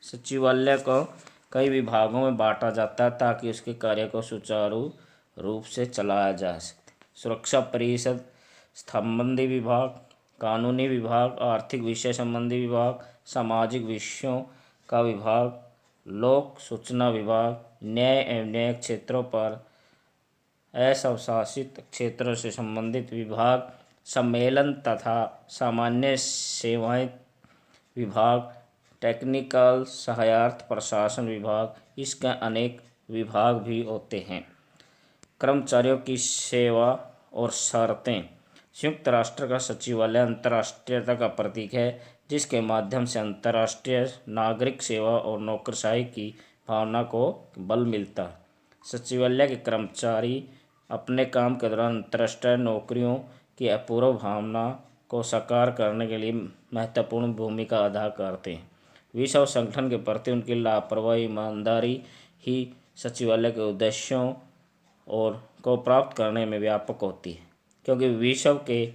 सचिवालय को कई विभागों में बांटा जाता है ताकि उसके कार्य को सुचारू रूप से चलाया जा सके। सुरक्षा परिषद संबंधी विभाग, कानूनी विभाग, आर्थिक विषय संबंधी विभाग, सामाजिक विषयों का विभाग, लोक सूचना विभाग, न्याय एवं न्यायिक क्षेत्रों पर अस्वशासित क्षेत्रों से संबंधित विभाग, सम्मेलन तथा सामान्य सेवाएं विभाग, टेक्निकल सहायता प्रशासन विभाग, इसके अनेक विभाग भी होते हैं। कर्मचारियों की सेवा और शर्तें। संयुक्त राष्ट्र का सचिवालय अंतर्राष्ट्रीयता का प्रतीक है, जिसके माध्यम से अंतर्राष्ट्रीय नागरिक सेवा और नौकरशाही की भावना को बल मिलता है। सचिवालय के कर्मचारी अपने काम के दौरान अंतर्राष्ट्रीय नौकरियों की अपूर्व भावना को साकार करने के लिए महत्वपूर्ण भूमिका अदा करते हैं। विश्व संगठन के प्रति उनकी लापरवाही, ईमानदारी ही सचिवालय के उद्देश्यों और को प्राप्त करने में व्यापक होती है। क्योंकि विश्व के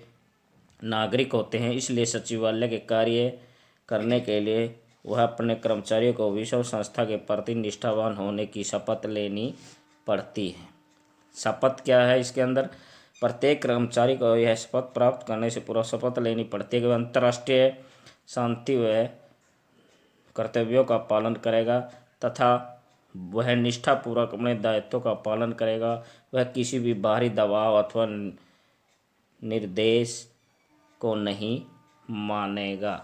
नागरिक होते हैं, इसलिए सचिवालय के कार्य करने के लिए वह अपने कर्मचारियों को विश्व संस्था के प्रति निष्ठावान होने की शपथ लेनी पड़ती है। शपथ क्या है इसके अंदर? प्रत्येक कर्मचारी को यह शपथ प्राप्त करने से पूर्व शपथ लेनी पड़ती है कि वह अंतर्राष्ट्रीय शांति व कर्तव्यों का पालन करेगा तथा वह निष्ठापूर्वक अपने दायित्वों का पालन करेगा। वह किसी भी बाहरी दबाव अथवा निर्देश को नहीं मानेगा।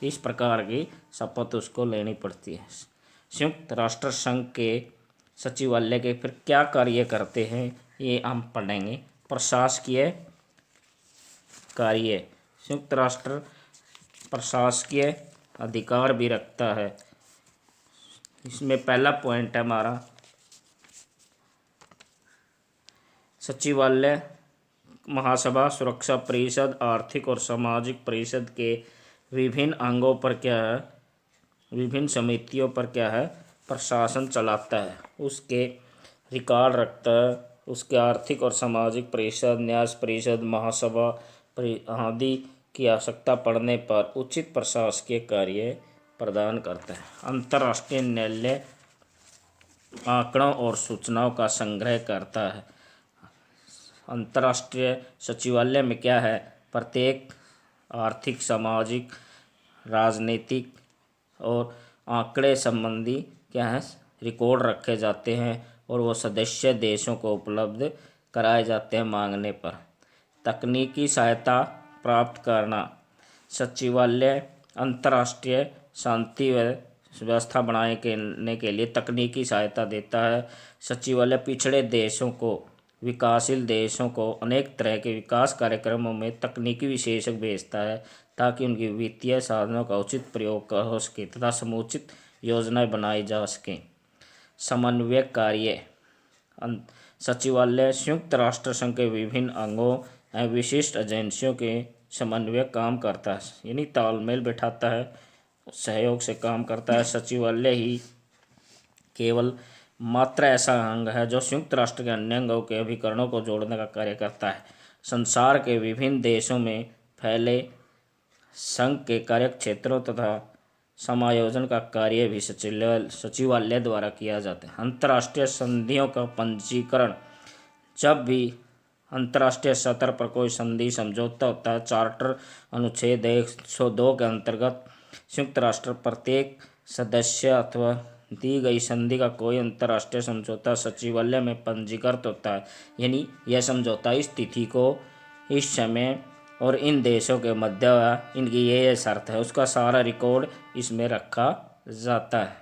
इस प्रकार की शपथ उसको लेनी पड़ती है। संयुक्त राष्ट्र संघ के सचिवालय के फिर क्या कार्य करते हैं ये हम पढ़ेंगे। प्रशासकीय कार्य। संयुक्त राष्ट्र प्रशासकीय अधिकार भी रखता है। इसमें पहला पॉइंट है हमारा सचिवालय महासभा, सुरक्षा परिषद, आर्थिक और सामाजिक परिषद के विभिन्न अंगों पर क्या है, विभिन्न समितियों पर क्या है, प्रशासन चलाता है, उसके रिकॉर्ड रखता है। उसके आर्थिक और सामाजिक परिषद, न्याय परिषद, महासभा आदि की आवश्यकता पड़ने पर उचित प्रशासकीय कार्य प्रदान करता है। अंतर्राष्ट्रीय न्यायालय आंकड़ों और सूचनाओं का संग्रह करता है। अंतर्राष्ट्रीय सचिवालय में क्या है, प्रत्येक आर्थिक, सामाजिक, राजनीतिक और आंकड़े संबंधी क्या है रिकॉर्ड रखे जाते हैं और वो सदस्य देशों को उपलब्ध कराए जाते हैं मांगने पर। तकनीकी सहायता प्राप्त करना। सचिवालय अंतर्राष्ट्रीय शांति व व्यवस्था बनाने के लिए तकनीकी सहायता देता है। सचिवालय पिछड़े देशों को, विकासशील देशों को अनेक तरह के विकास कार्यक्रमों में तकनीकी विशेषज्ञ भेजता है ताकि उनकी वित्तीय साधनों का उचित प्रयोग हो सके तथा समुचित योजनाएं बनाई जा सकें। समन्वय कार्य। सचिवालय संयुक्त राष्ट्र संघ के विभिन्न अंगों एवं विशिष्ट एजेंसियों के समन्वय काम करता है, यानी तालमेल बैठाता है, सहयोग से काम करता है। सचिवालय ही केवल मात्र ऐसा अंग है जो संयुक्त राष्ट्र के अन्य अंगों के अभिकरणों को जोड़ने का कार्य करता है। संसार के विभिन्न देशों में फैले संघ के कार्यक्षेत्रों तथा समायोजन का कार्य भी सचिवालय द्वारा किया जाता है। अंतर्राष्ट्रीय संधियों का पंजीकरण। जब भी अंतर्राष्ट्रीय स्तर पर कोई संधि समझौता होता है। चार्टर अनुच्छेद 102 के अंतर्गत संयुक्त राष्ट्र प्रत्येक सदस्य अथवा दी गई संधि का कोई अंतर्राष्ट्रीय समझौता सचिवालय में पंजीकृत होता है। यानी यह समझौता इस तिथि को, इस समय और इन देशों के मध्य इनकी ये शर्त है, उसका सारा रिकॉर्ड इसमें रखा जाता है।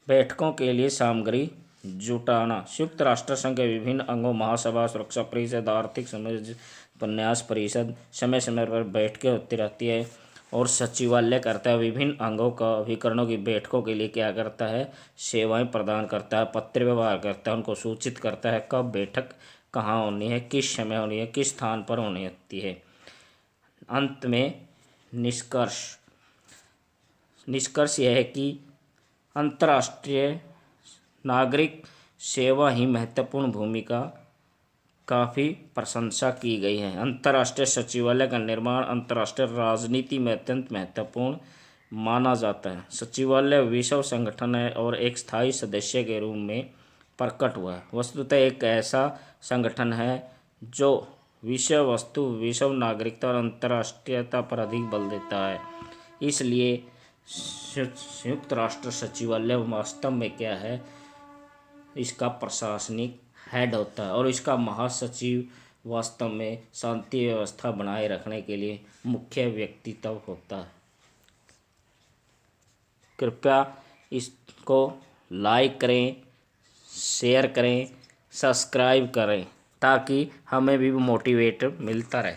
बैठकों के लिए सामग्री जुटाना। संयुक्त राष्ट्र संघ के विभिन्न अंगों महासभा, सुरक्षा परिषद, आर्थिक समन्वय उपन्यास परिषद समय समय पर बैठकें होती रहती है और सचिवालय करता है विभिन्न अंगों का अभिकरणों की बैठकों के लिए क्या करता है, सेवाएं प्रदान करता है, पत्र व्यवहार करता है, उनको सूचित करता है कब बैठक कहाँ होनी है, किस समय होनी है, किस स्थान पर होनी होती है। अंत में निष्कर्ष यह है कि अंतर्राष्ट्रीय नागरिक सेवा ही महत्वपूर्ण भूमिका काफ़ी प्रशंसा की गई है। अंतर्राष्ट्रीय सचिवालय का निर्माण अंतर्राष्ट्रीय राजनीति में अत्यंत महत्वपूर्ण माना जाता है। सचिवालय विश्व संगठन है और एक स्थायी सदस्य के रूप में प्रकट हुआ है। वस्तुतः एक ऐसा संगठन है जो विषय वस्तु, विश्व नागरिकता और अंतर्राष्ट्रीयता पर अधिक बल देता है। इसलिए संयुक्त राष्ट्र सचिवालय वास्तव में क्या है, इसका प्रशासनिक हेड होता है और इसका महासचिव वास्तव में शांति व्यवस्था बनाए रखने के लिए मुख्य व्यक्तित्व होता है। कृपया इसको लाइक करें, शेयर करें, सब्सक्राइब करें ताकि हमें भी मोटिवेट मिलता रहे।